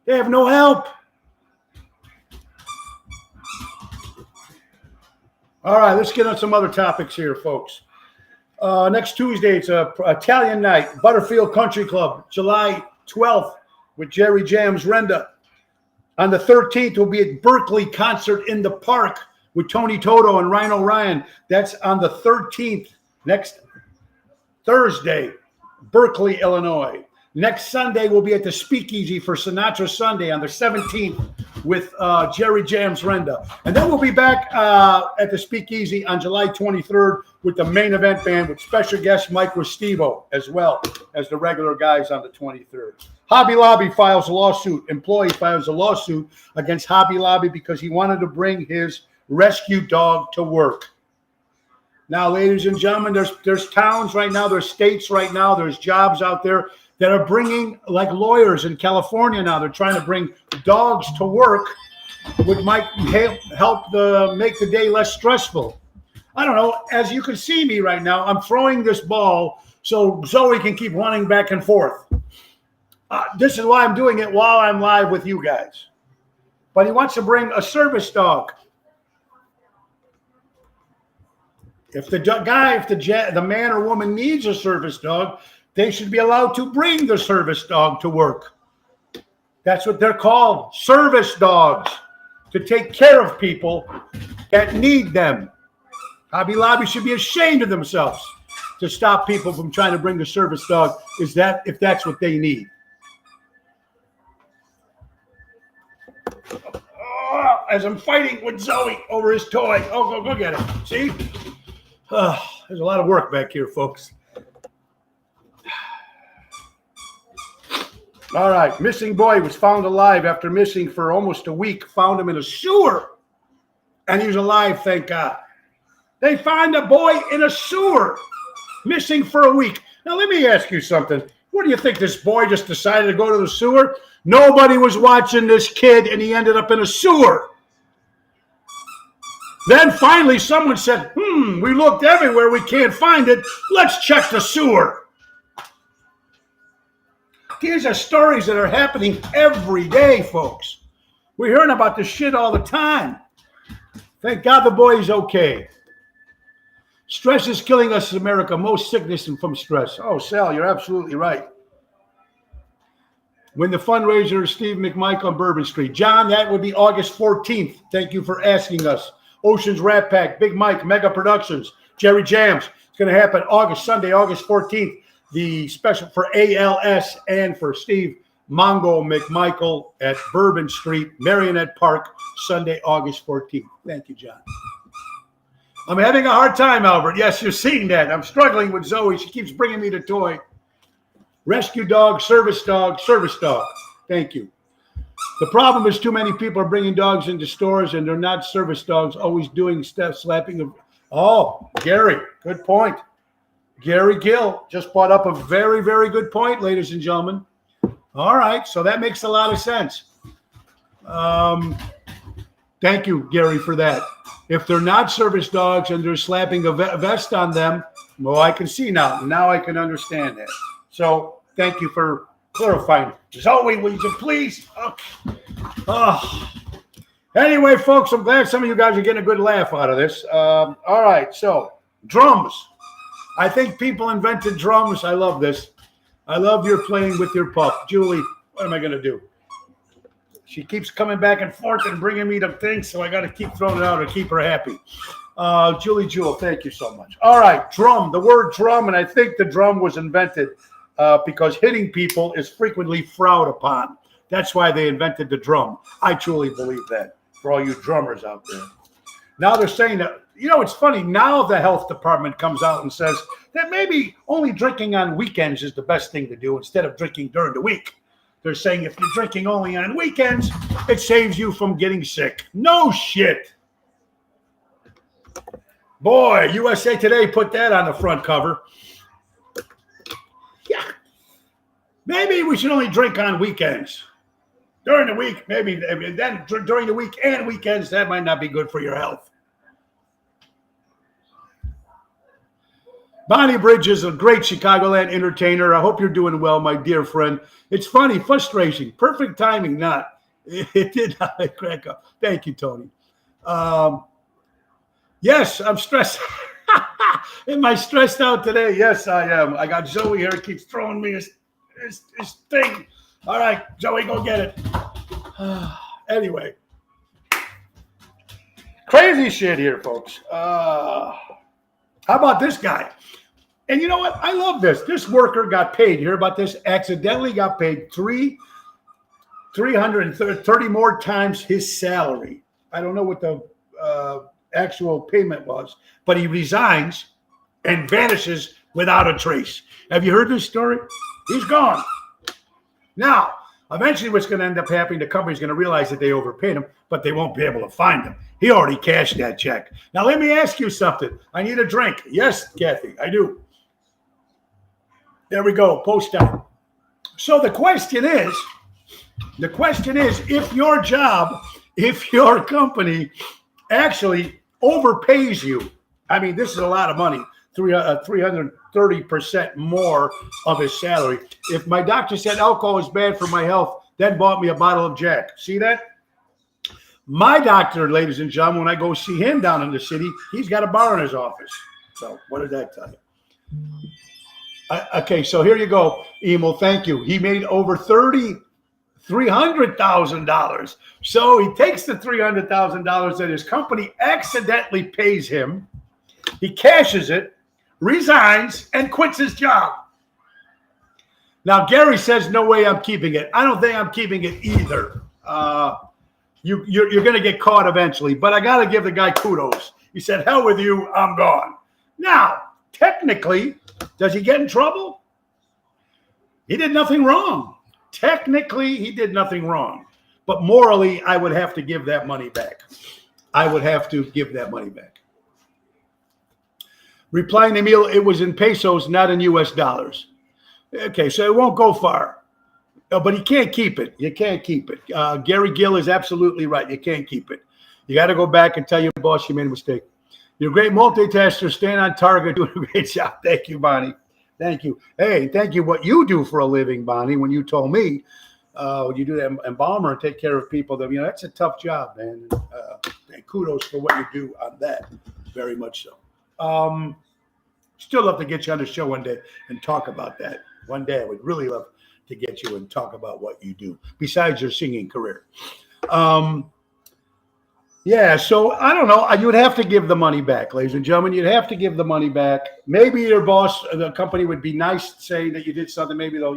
They have no help. All right, let's get on some other topics here, folks. Next Tuesday, it's a Italian night, Butterfield Country Club, July 12th with Jerry Jams Renda. On the 13th, we'll be at Berkeley Concert in the Park with Tony Toto and Rhino Ryan. That's on the 13th, next Thursday, Berkeley, Illinois. Next Sunday, we'll be at the Speakeasy for Sinatra Sunday on the 17th with Jerry Jams Renda. And then we'll be back at the Speakeasy on July 23rd with the Main Event Band with special guest Mike Restivo, as well as the regular guys on the 23rd. Hobby Lobby files a lawsuit. Employee files a lawsuit against Hobby Lobby because he wanted to bring his rescue dog to work. Now, ladies and gentlemen, there's towns right now, there's states right now, there's jobs out there that are bringing, like lawyers in California now, they're trying to bring dogs to work, which might help make the day less stressful. I don't know. As you can see me right now, I'm throwing this ball so Zoe can keep running back and forth. This is why I'm doing it while I'm live with you guys. But he wants to bring a service dog. If the man or woman needs a service dog, they should be allowed to bring the service dog to work. That's what they're called, service dogs, to take care of people that need them. Hobby Lobby should be ashamed of themselves to stop people from trying to bring the service dog, if that's what they need. Oh, as I'm fighting with Zoe over his toy. Oh, go get it. See? There's a lot of work back here, folks. All right. Missing boy was found alive after missing for almost a week. Found him in a sewer. And he was alive, thank God. They find a boy in a sewer, missing for a week. Now, let me ask you something. What do you think? This boy just decided to go to the sewer? Nobody was watching this kid, and he ended up in a sewer. Then finally someone said, we looked everywhere. We can't find it. Let's check the sewer. These are stories that are happening every day, folks. We're hearing about this shit all the time. Thank God the boy is okay. Stress is killing us in America. Most sickness is from stress. Oh, Sal, you're absolutely right. When the fundraiser is Steve McMike on Bourbon Street. John, that would be August 14th. Thank you for asking us. Ocean's Rat Pack, Big Mike, Mega Productions, Jerry Jams. It's going to happen Sunday, August 14th. The special for ALS and for Steve Mongo McMichael at Bourbon Street, Marionette Park, Sunday, August 14th. Thank you, John. I'm having a hard time, Albert. Yes, you're seeing that. I'm struggling with Zoe. She keeps bringing me the toy. Rescue dog, service dog, service dog. Thank you. The problem is too many people are bringing dogs into stores and they're not service dogs, always doing stuff, slapping. Oh, Gary, good point. Gary Gill just brought up a very, very good point, ladies and gentlemen. All right, so that makes a lot of sense. Thank you, Gary, for that. If they're not service dogs and they're slapping a vest on them, well, I can see now. Now I can understand that. So thank you for clarifying. Zoe, will you please? Okay. Oh. Anyway, folks, I'm glad some of you guys are getting a good laugh out of this. All right, so drums. I think people invented drums. I love this. I love your playing with your pup. Julie, what am I going to do? She keeps coming back and forth and bringing me the things, so I got to keep throwing it out to keep her happy. Julie Jewel, thank you so much. All right, drum, the word drum, and I think the drum was invented because hitting people is frequently frowned upon. That's why they invented the drum. I truly believe that, for all you drummers out there. Now they're saying that, it's funny. Now the health department comes out and says that maybe only drinking on weekends is the best thing to do instead of drinking during the week. They're saying if you're drinking only on weekends, it saves you from getting sick. No shit. Boy, USA Today put that on the front cover. Yeah. Maybe we should only drink on weekends. During the week, maybe. Then during the week and weekends, that might not be good for your health. Bonnie Bridge is a great Chicagoland entertainer. I hope you're doing well, my dear friend. It's funny, frustrating, perfect timing, not. It did not crack up. Thank you, Tony. Yes, I'm stressed. Am I stressed out today? Yes, I am. I got Zoe here. Keeps throwing me his thing. All right, Zoe, go get it. Anyway. Crazy shit here, folks. How about this guy? And you know what? I love this. This worker got paid. You hear about this? Accidentally got paid 330 more times his salary. I don't know what the actual payment was, but he resigns and vanishes without a trace. Have you heard this story? He's gone. Now, eventually what's going to end up happening, the company's going to realize that they overpaid him, but they won't be able to find him. He already cashed that check. Now, let me ask you something. I need a drink. Yes, Kathy, I do. There we go. Post time. So the question is, if your job, if your company actually overpays you, I mean, this is a lot of money, 330% more of his salary. If my doctor said alcohol is bad for my health, then bought me a bottle of Jack. See that? My doctor, ladies and gentlemen, when I go see him down in the city, he's got a bar in his office. So what did that tell you? Okay, so here you go, Emil. Thank you. He made over $300,000. So he takes the $300,000 that his company accidentally pays him. He cashes it, resigns, and quits his job. Now, Gary says, no way I'm keeping it. I don't think I'm keeping it either. You're going to get caught eventually, but I got to give the guy kudos. He said, hell with you, I'm gone. Now, technically, does he get in trouble? He did nothing wrong. Technically, he did nothing wrong. But morally, I would have to give that money back. I would have to give that money back. Replying to Emil, it was in pesos, not in US dollars. Okay, so it won't go far. But he can't keep it. You can't keep it. Gary Gill is absolutely right. You can't keep it. You got to go back and tell your boss you made a mistake. You're a great multitasker, staying on target, doing a great job. Thank you, Bonnie. Thank you. Hey, thank you what you do for a living, Bonnie, when you told me when you do that embalmer and take care of people, that that's a tough job, man. And kudos for what you do on that. Very much so. Still love to get you on the show one day and talk about that. One day I would really love to get you and talk about what you do besides your singing career. Yeah, so I don't know. You would have to give the money back, ladies and gentlemen. You'd have to give the money back. Maybe your boss, the company would be nice saying that you did something. Maybe they'll,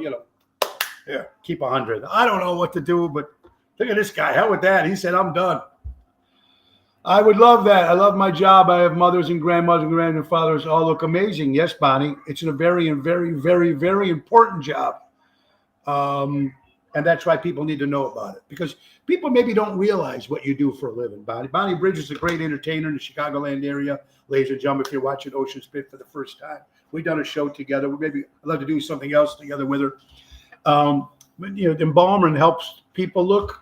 keep 100. I don't know what to do, but look at this guy. Hell with that. He said, I'm done. I would love that. I love my job. I have mothers and grandmothers and grandfathers all look amazing. Yes, Bonnie. It's a very, very, very, very important job. And that's why people need to know about it, because people maybe don't realize what you do for a living, Bonnie. Bonnie Bridges is a great entertainer in the Chicagoland area. Ladies and gentlemen, if you're watching Ocean Spit for the first time, we've done a show together. Maybe I'd love to do something else together with her. The embalming helps people look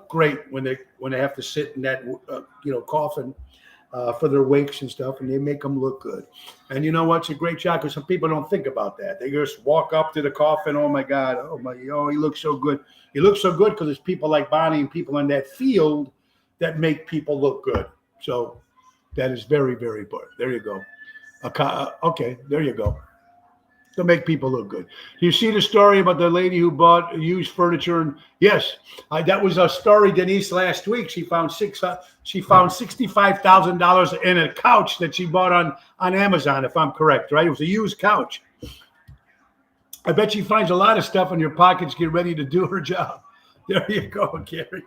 great when they have to sit in that coffin for their wakes and stuff, and they make them look good. And you know what? It's a great job, because some people don't think about that. They just walk up to the coffin. Oh my God! He looks so good. He looks so good because it's people like Bonnie and people in that field that make people look good. So that is very, very important. There you go. Okay, there you go. To make people look good. Do you see the story about the lady who bought used furniture? And yes, that was a story, Denise, last week. She found $65,000 in a couch that she bought on Amazon, if I'm correct, right? It was a used couch. I bet she finds a lot of stuff in your pockets. Get ready to do her job. There you go, Gary.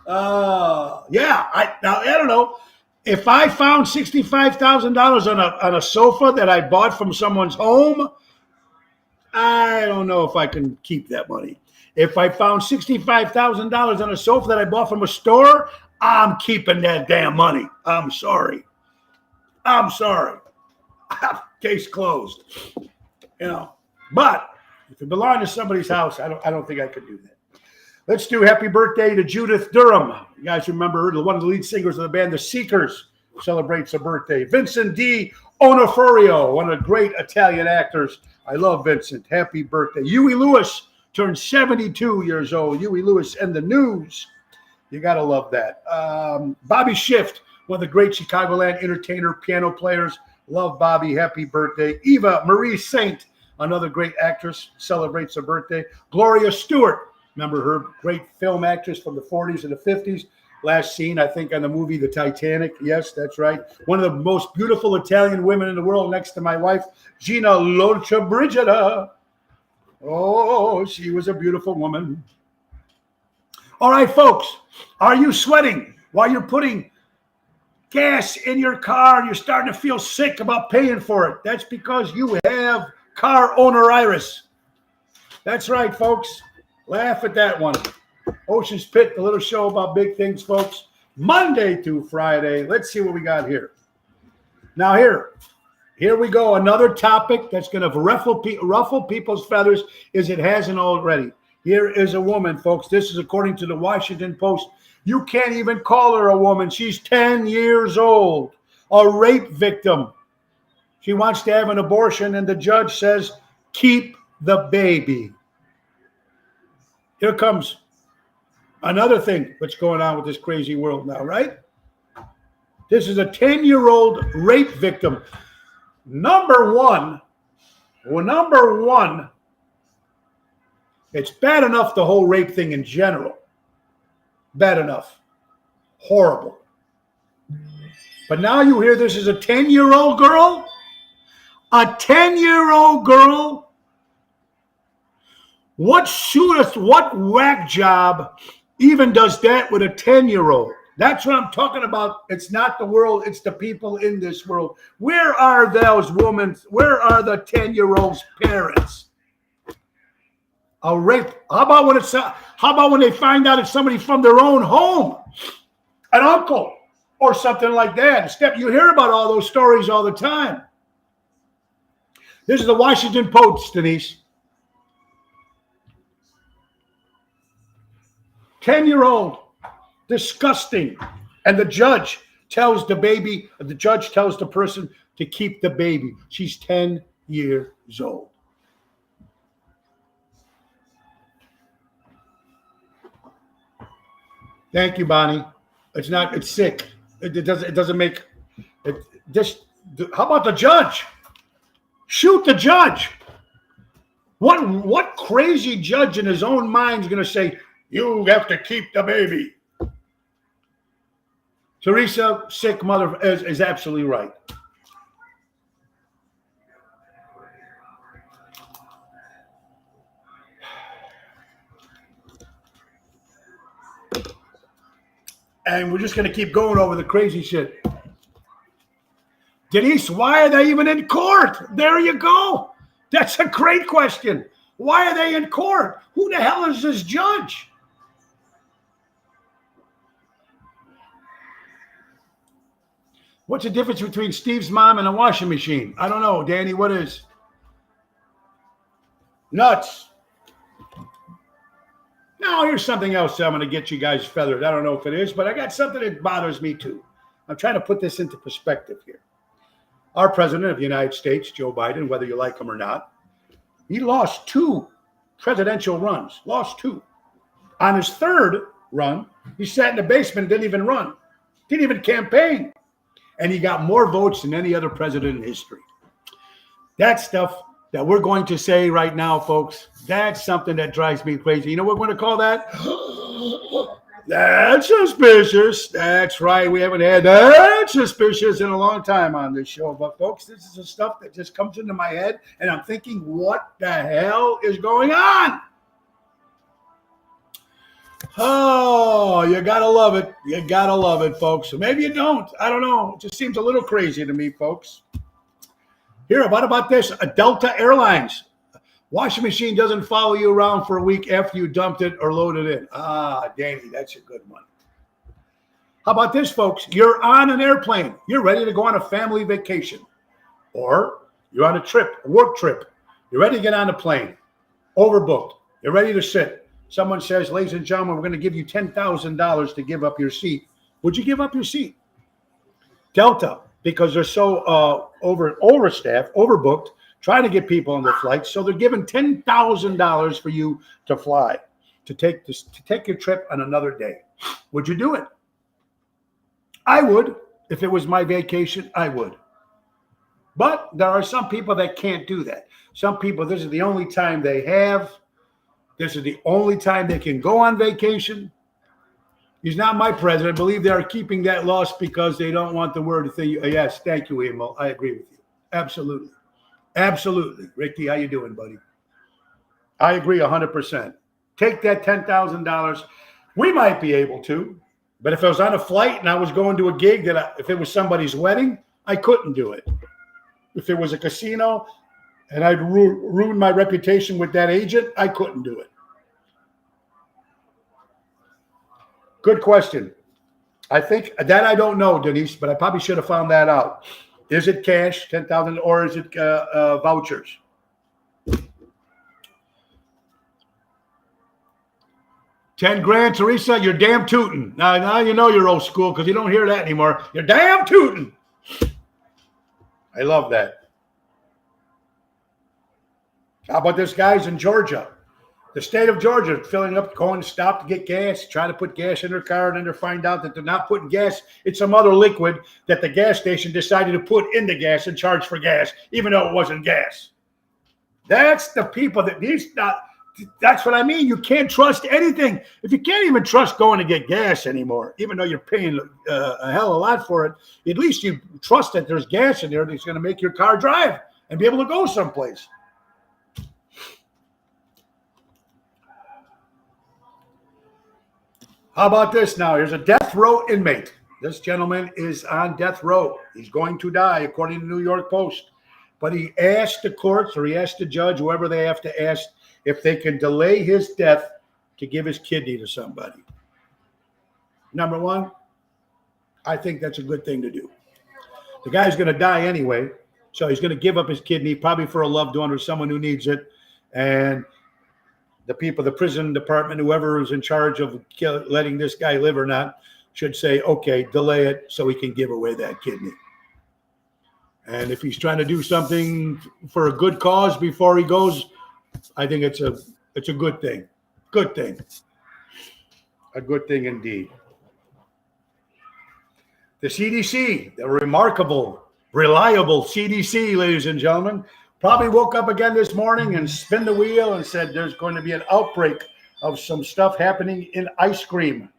I don't know. If I found $65,000 on a sofa that I bought from someone's home, I don't know if I can keep that money. If I found $65,000 on a sofa that I bought from a store, I'm keeping that damn money. I'm sorry. Case closed. But if it belonged to somebody's house, I don't think I could do that. Let's do happy birthday to Judith Durham. You guys remember her, one of the lead singers of the band The Seekers, celebrates her birthday. Vincent D. Onofrio, one of the great Italian actors. I love Vincent. Happy birthday. Huey Lewis turned 72 years old. Huey Lewis and the News. You got to love that. Bobby Schiff, one of the great Chicagoland entertainer, piano players. Love Bobby. Happy birthday. Eva Marie Saint, another great actress, celebrates her birthday. Gloria Stewart. Remember her, great film actress from the 40s and the 50s. Last seen, I think, on the movie The Titanic. Yes, that's right. One of the most beautiful Italian women in the world, next to my wife, Gina Lollobrigida. Oh, she was a beautiful woman. All right, folks, are you sweating while you're putting gas in your car and you're starting to feel sick about paying for it? That's because you have car owner-itis. That's right, folks. Laugh at that one. Ocean Spit, the little show about big things, folks. Monday through Friday. Let's see what we got here. Now here we go. Another topic that's going to ruffle people's feathers, as it hasn't already. Here is a woman, folks. This is according to the Washington Post. You can't even call her a woman. She's 10 years old, a rape victim. She wants to have an abortion, and the judge says, keep the baby. Here comes another thing that's going on with this crazy world now, right? This is a 10-year-old rape victim. Number one, It's bad enough, the whole rape thing in general. Bad enough. Horrible. But now you hear this is a 10-year-old girl? A 10-year-old girl? What whack job even does that with a 10-year-old? That's what I'm talking about. It's not the world, it's the people in this world. Where are those women? Where are the 10-year-old's parents? A rape. How about when they find out it's somebody from their own home? An uncle or something like that. You hear about all those stories all the time. This is the Washington Post, Denise. 10-year-old. Disgusting. And the judge tells the person to keep the baby. She's 10 years old. Thank you, Bonnie. It's sick. It doesn't make it just. How about the judge? Shoot the judge. What crazy judge in his own mind is going to say, you have to keep the baby? Teresa, sick mother, is absolutely right. And we're just going to keep going over the crazy shit. Denise, why are they even in court? There you go. That's a great question. Why are they in court? Who the hell is this judge? What's the difference between Steve's mom and a washing machine? I don't know, Danny. What is? Nuts. Now, here's something else I'm going to get you guys feathered. I don't know if it is, but I got something that bothers me too. I'm trying to put this into perspective here. Our president of the United States, Joe Biden, whether you like him or not, he lost 2 presidential runs. Lost 2. On his 3rd run, he sat in the basement and didn't even run. Didn't even campaign. And he got more votes than any other president in history. That stuff that we're going to say right now, folks, that's something that drives me crazy. You know what we're going to call that? That's suspicious. That's right. We haven't had that suspicious in a long time on this show. But, folks, this is the stuff that just comes into my head, and I'm thinking, what the hell is going on? Oh, you got to love it. You got to love it, folks. Maybe you don't. I don't know. It just seems a little crazy to me, folks. Here, what about this? A Delta Airlines. Washing machine doesn't follow you around for a week after you dumped it or loaded it in. Ah, Danny, that's a good one. How about this, folks? You're on an airplane. You're ready to go on a family vacation. Or you're on a trip, a work trip. You're ready to get on a plane. Overbooked. You're ready to sit. Someone says, ladies and gentlemen, we're going to give you $10,000 to give up your seat. Would you give up your seat? Delta, because they're so overstaffed, overbooked, trying to get people on their flights, so they're giving $10,000 for you to fly, to take your trip on another day. Would you do it? I would. If it was my vacation, I would. But there are some people that can't do that. Some people, this is the only time they have. This is the only time they can go on vacation. He's not my president. I believe they are keeping that loss because they don't want the word thing. Yes, thank you, Emil. I agree with you. Absolutely. Absolutely. Ricky, how you doing, buddy? I agree 100%. Take that $10,000. We might be able to, but if I was on a flight and I was going to a gig, if it was somebody's wedding, I couldn't do it. If it was a casino and I'd ruin my reputation with that agent, I couldn't do it. Good question. I think that I don't know, Denise, but I probably should have found that out. Is it cash, $10,000, or is it vouchers? $10,000, Teresa. You're damn tootin'. Now you know you're old school because you don't hear that anymore. You're damn tootin'. I love that. How about this guys in Georgia? The state of Georgia filling up, going to stop to get gas, trying to put gas in their car, and then they find out that they're not putting gas. It's some other liquid that the gas station decided to put in the gas and charge for gas, even though it wasn't gas. That's the people that That's what I mean. You can't trust anything. If you can't even trust going to get gas anymore, even though you're paying a hell of a lot for it, at least you trust that there's gas in there that's going to make your car drive and be able to go someplace. How about this now? Here's a death row inmate. This gentleman is on death row. He's going to die, according to the New York Post. But he asked the courts, or he asked the judge, whoever they have to ask, if they can delay his death to give his kidney to somebody. Number one, I think that's a good thing to do. The guy's going to die anyway, so he's going to give up his kidney, probably for a loved one or someone who needs it. And the people, the prison department, whoever is in charge of letting this guy live or not, should say, okay, delay it so he can give away that kidney. And if he's trying to do something for a good cause before he goes, I think it's a good thing. Good thing. A good thing indeed. The CDC, the remarkable, reliable CDC, ladies and gentlemen, probably woke up again this morning and spun the wheel and said there's going to be an outbreak of some stuff happening in ice cream.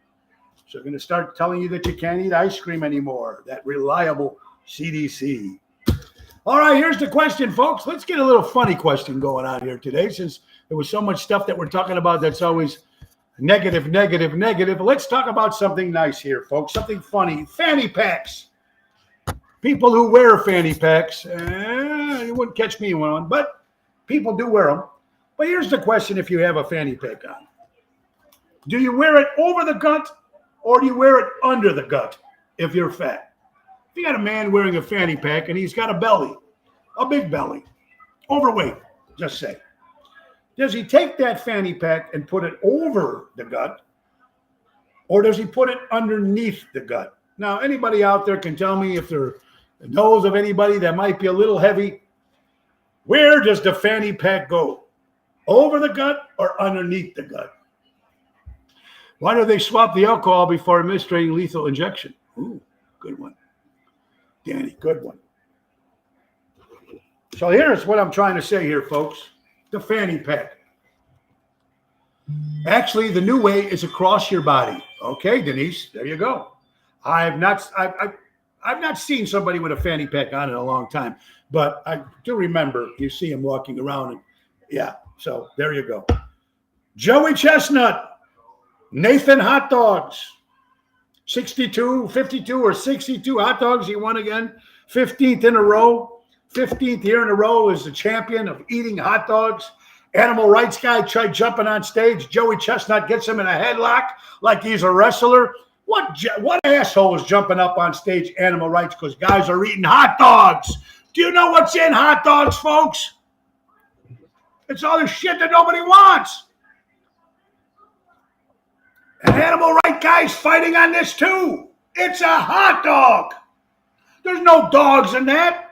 So they're going to start telling you that you can't eat ice cream anymore. That reliable CDC. All right, here's the question, folks. Let's get a little funny question going on here today, since there was so much stuff that we're talking about that's always negative, negative, negative. Let's talk about something nice here, folks. Something funny. Fanny packs. People who wear fanny packs. You wouldn't catch me in one, but people do wear them. But here's the question: if you have a fanny pack on, do you wear it over the gut, or do you wear it under the gut if you're fat? If you got a man wearing a fanny pack and he's got a belly, a big belly, overweight, just say, does he take that fanny pack and put it over the gut, or does he put it underneath the gut? Now, anybody out there can tell me, if they're knows of anybody that might be a little heavy, where does the fanny pack go? Over the gut or underneath the gut? Why do they swap the alcohol before administering lethal injection? Ooh, good one. Danny, good one. So here's what I'm trying to say here, folks. The fanny pack. Actually, the new way is across your body. Okay, Denise, there you go. I've not seen somebody with a fanny pack on in a long time, but I do remember you see him walking around. And yeah, so there you go. Joey Chestnut, Nathan Hot Dogs, 62, 52 or 62 hot dogs. He won again, 15th in a row. 15th year in a row is the champion of eating hot dogs. Animal rights guy tried jumping on stage. Joey Chestnut gets him in a headlock like he's a wrestler. What asshole is jumping up on stage, animal rights, because guys are eating hot dogs? Do you know what's in hot dogs, folks? It's all the shit that nobody wants. And animal rights guys fighting on this too. It's a hot dog. There's no dogs in that.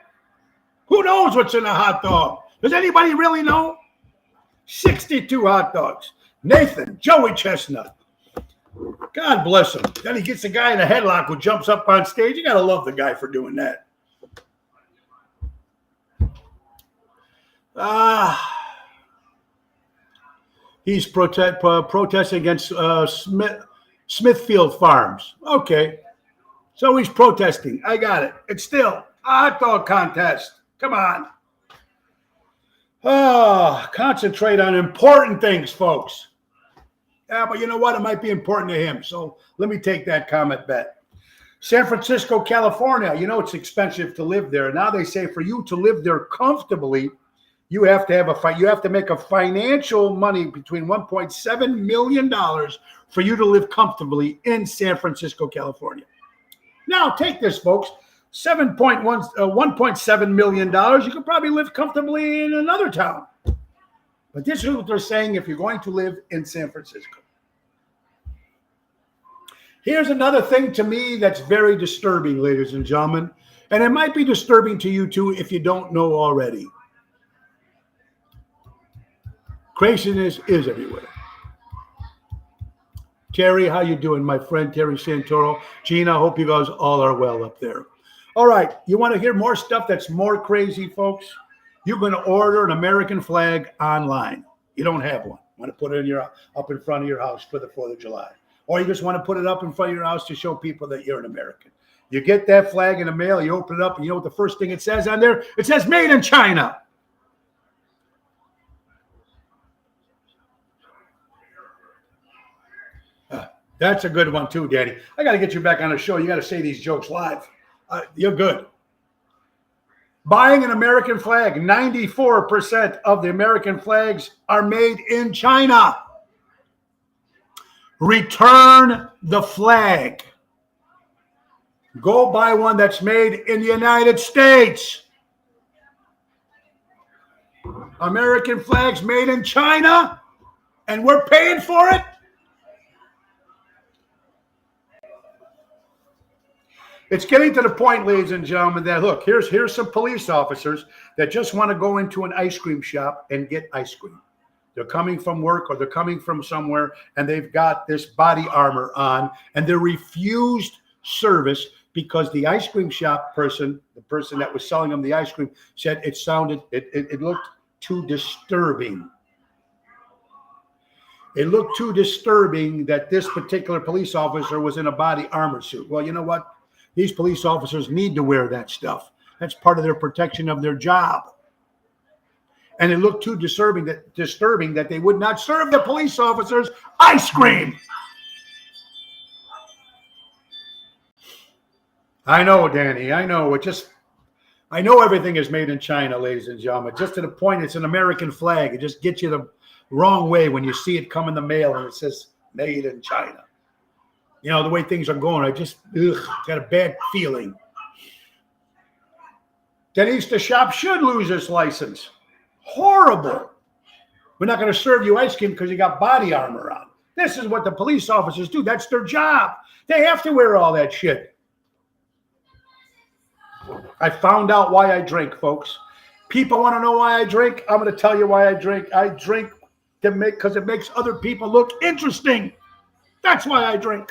Who knows what's in a hot dog? Does anybody really know? 62 hot dogs. Nathan, Joey Chestnut. God bless him. Then he gets a guy in a headlock who jumps up on stage. You got to love the guy for doing that. He's protesting against Smithfield Farms. Okay. So he's protesting. I got it. It's still a hot dog contest. Come on. Concentrate on important things, folks. Yeah, but you know what? It might be important to him. So let me take that comment back. San Francisco, California. You know it's expensive to live there. Now they say for you to live there comfortably, you have to make a financial money between $1.7 million for you to live comfortably in San Francisco, California. Now take this, folks. $1.7 million. You could probably live comfortably in another town. But this is what they're saying if you're going to live in San Francisco. Here's another thing to me that's very disturbing, ladies and gentlemen. And it might be disturbing to you too if you don't know already. Craziness is everywhere. Terry, how you doing, my friend? Terry Santoro. Gina, I hope you guys all are well up there. All right, you want to hear more stuff that's more crazy, folks? You're going to order an American flag online. You don't have one. Want to put it up in front of your house for the 4th of July. Or you just want to put it up in front of your house to show people that you're an American. You get that flag in the mail, you open it up, and you know what the first thing it says on there? It says made in China. That's a good one too, Daddy. I got to get you back on the show. You got to say these jokes live. You're good. Buying an American flag. 94% of the American flags are made in China. Return the flag. Go buy one that's made in the United States. American flags made in China, and we're paying for it. It's getting to the point, ladies and gentlemen, that look, here's some police officers that just want to go into an ice cream shop and get ice cream. They're coming from work or they're coming from somewhere, and they've got this body armor on, and they're refused service because the ice cream shop person, the person that was selling them the ice cream, said it looked too disturbing. It looked too disturbing that this particular police officer was in a body armor suit. Well, you know what? These police officers need to wear that stuff. That's part of their protection of their job. And it looked too disturbing that they would not serve the police officers ice cream. I know, Danny. I know. I know everything is made in China, ladies and gentlemen. Just to the point, it's an American flag. It just gets you the wrong way when you see it come in the mail and it says made in China. You know, the way things are going, I just got a bad feeling. Denise, the shop should lose its license. Horrible. We're not going to serve you ice cream because you got body armor on. This is what the police officers do. That's their job. They have to wear all that shit. I found out why I drink, folks. People want to know why I drink. I'm going to tell you why I drink. I drink because it makes other people look interesting. That's why I drink.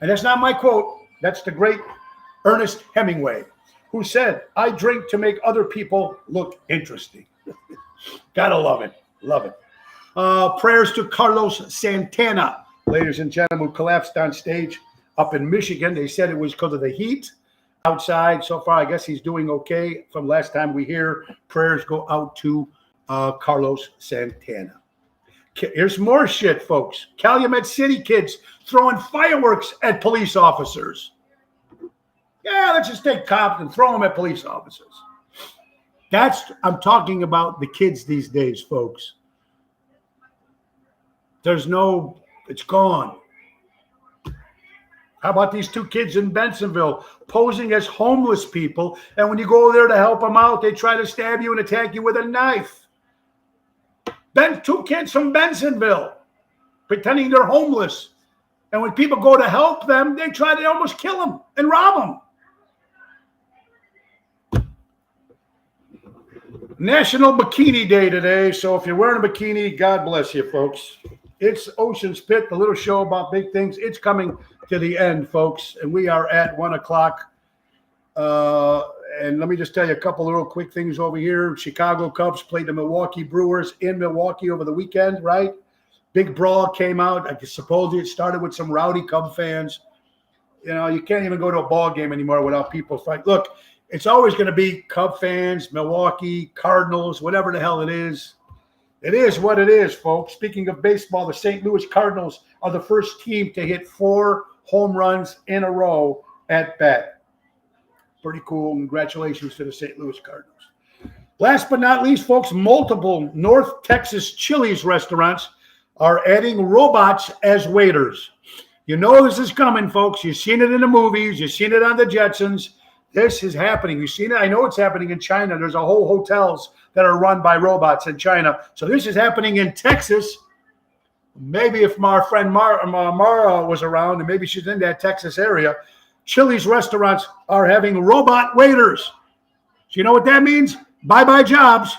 And that's not my quote. That's the great Ernest Hemingway, who said, I drink to make other people look interesting. Gotta love it. Love it. Prayers to Carlos Santana, ladies and gentlemen, who collapsed on stage up in Michigan. They said it was because of the heat outside. So far, I guess he's doing okay. From last time we hear, prayers go out to Carlos Santana. Here's more shit, folks. Calumet City kids throwing fireworks at police officers. Yeah, let's just take cops and throw them at police officers. I'm talking about the kids these days, folks. It's gone. How about these two kids in Bensenville posing as homeless people, and when you go there to help them out, they try to stab you and attack you with a knife. Two kids from Bensenville pretending they're homeless. And when people go to help them, they try to almost kill them and rob them. National Bikini Day today. So if you're wearing a bikini, God bless you, folks. It's Ocean's Pit, the little show about big things. It's coming to the end, folks. And we are at 1 o'clock. And let me just tell you a couple of real quick things over here. Chicago Cubs played the Milwaukee Brewers in Milwaukee over the weekend, right? Big brawl came out. I suppose it started with some rowdy Cub fans. You know, you can't even go to a ball game anymore without people fighting. Look, it's always going to be Cub fans, Milwaukee, Cardinals, whatever the hell it is. It is what it is, folks. Speaking of baseball, the St. Louis Cardinals are the first team to hit 4 home runs in a row at bat. Pretty cool. Congratulations to the St. Louis Cardinals. Last but not least, folks, multiple North Texas Chili's restaurants are adding robots as waiters. You know this is coming, folks. You've seen it in the movies. You've seen it on the Jetsons. This is happening. You've seen it. I know it's happening in China. There's a whole hotels that are run by robots in China. So this is happening in Texas. Maybe if my friend Mara was around, and maybe she's in that Texas area, Chili's restaurants are having robot waiters. So you know what that means? Bye-bye jobs.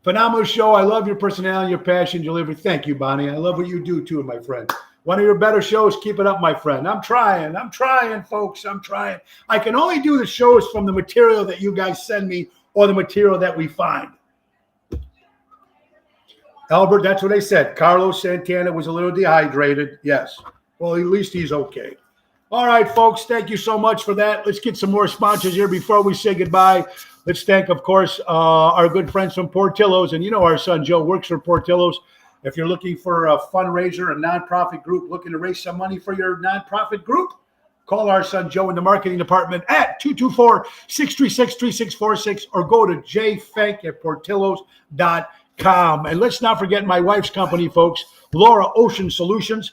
Phenomenal show. I love your personality, your passion, delivery. Thank you, Bonnie. I love what you do too, my friend. One of your better shows. Keep it up, my friend. I'm trying, folks. I'm trying. I can only do the shows from the material that you guys send me or the material that we find. Albert, that's what they said. Carlos Santana was a little dehydrated. Yes. Well, at least he's okay. All right, folks. Thank you so much for that. Let's get some more sponsors here before we say goodbye. Let's thank, of course, our good friends from Portillo's. And you know our son Joe works for Portillo's. If you're looking for a fundraiser, a nonprofit group looking to raise some money for your nonprofit group, call our son Joe in the marketing department at 224-636-3646 or go to jfank@portillos.com. And let's not forget my wife's company, folks, Laura Ocean Solutions.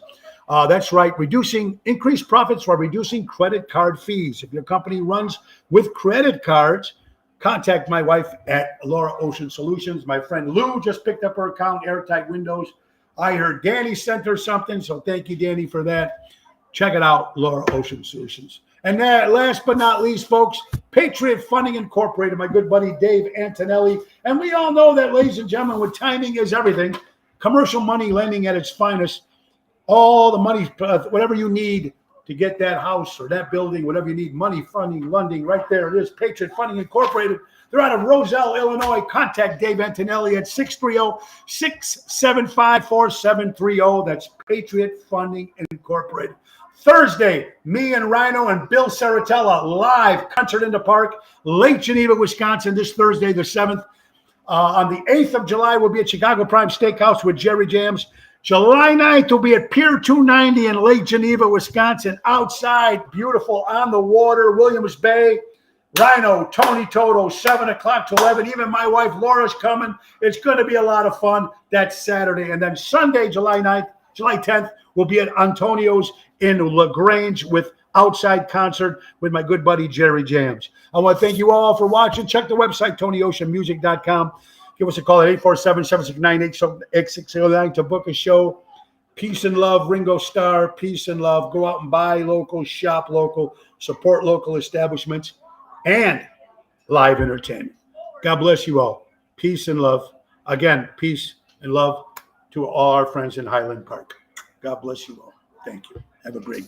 That's right, reducing increased profits while reducing credit card fees. If your company runs with credit cards, contact my wife at Laura Ocean Solutions. My friend Lou just picked up her account, Airtight Windows. I heard Danny sent her something, so thank you, Danny, for that. Check it out, Laura Ocean Solutions. And last but not least, folks, Patriot Funding Incorporated, my good buddy Dave Antonelli. And we all know that, ladies and gentlemen, when timing is everything, commercial money lending at its finest, all the money, whatever you need to get that house or that building, whatever you need, money, funding, lending, right there it is, Patriot Funding Incorporated. They're out of Roselle, Illinois. Contact Dave Antonelli at 630-675-4730. That's Patriot Funding Incorporated. Thursday, me and Rhino and Bill Saratella live concert in the park, Lake Geneva, Wisconsin, this Thursday, the 7th. On the 8th of July, we'll be at Chicago Prime Steakhouse with Jerry Jams. July 9th, we'll be at Pier 290 in Lake Geneva, Wisconsin, outside, beautiful, on the water, Williams Bay. Rhino, Tony Toto, 7 o'clock to 11. Even my wife, Laura's coming. It's going to be a lot of fun. That's Saturday. And then Sunday, July 10th, we'll be at Antonio's in LaGrange with outside concert with my good buddy, Jerry Jams. I want to thank you all for watching. Check the website, TonyOceanMusic.com. Give us a call at 847-769-8609 to book a show. Peace and love, Ringo Starr. Peace and love. Go out and buy local, shop local, support local establishments, and live entertainment. God bless you all. Peace and love. Again, peace and love to all our friends in Highland Park. God bless you all. Thank you. Have a great day.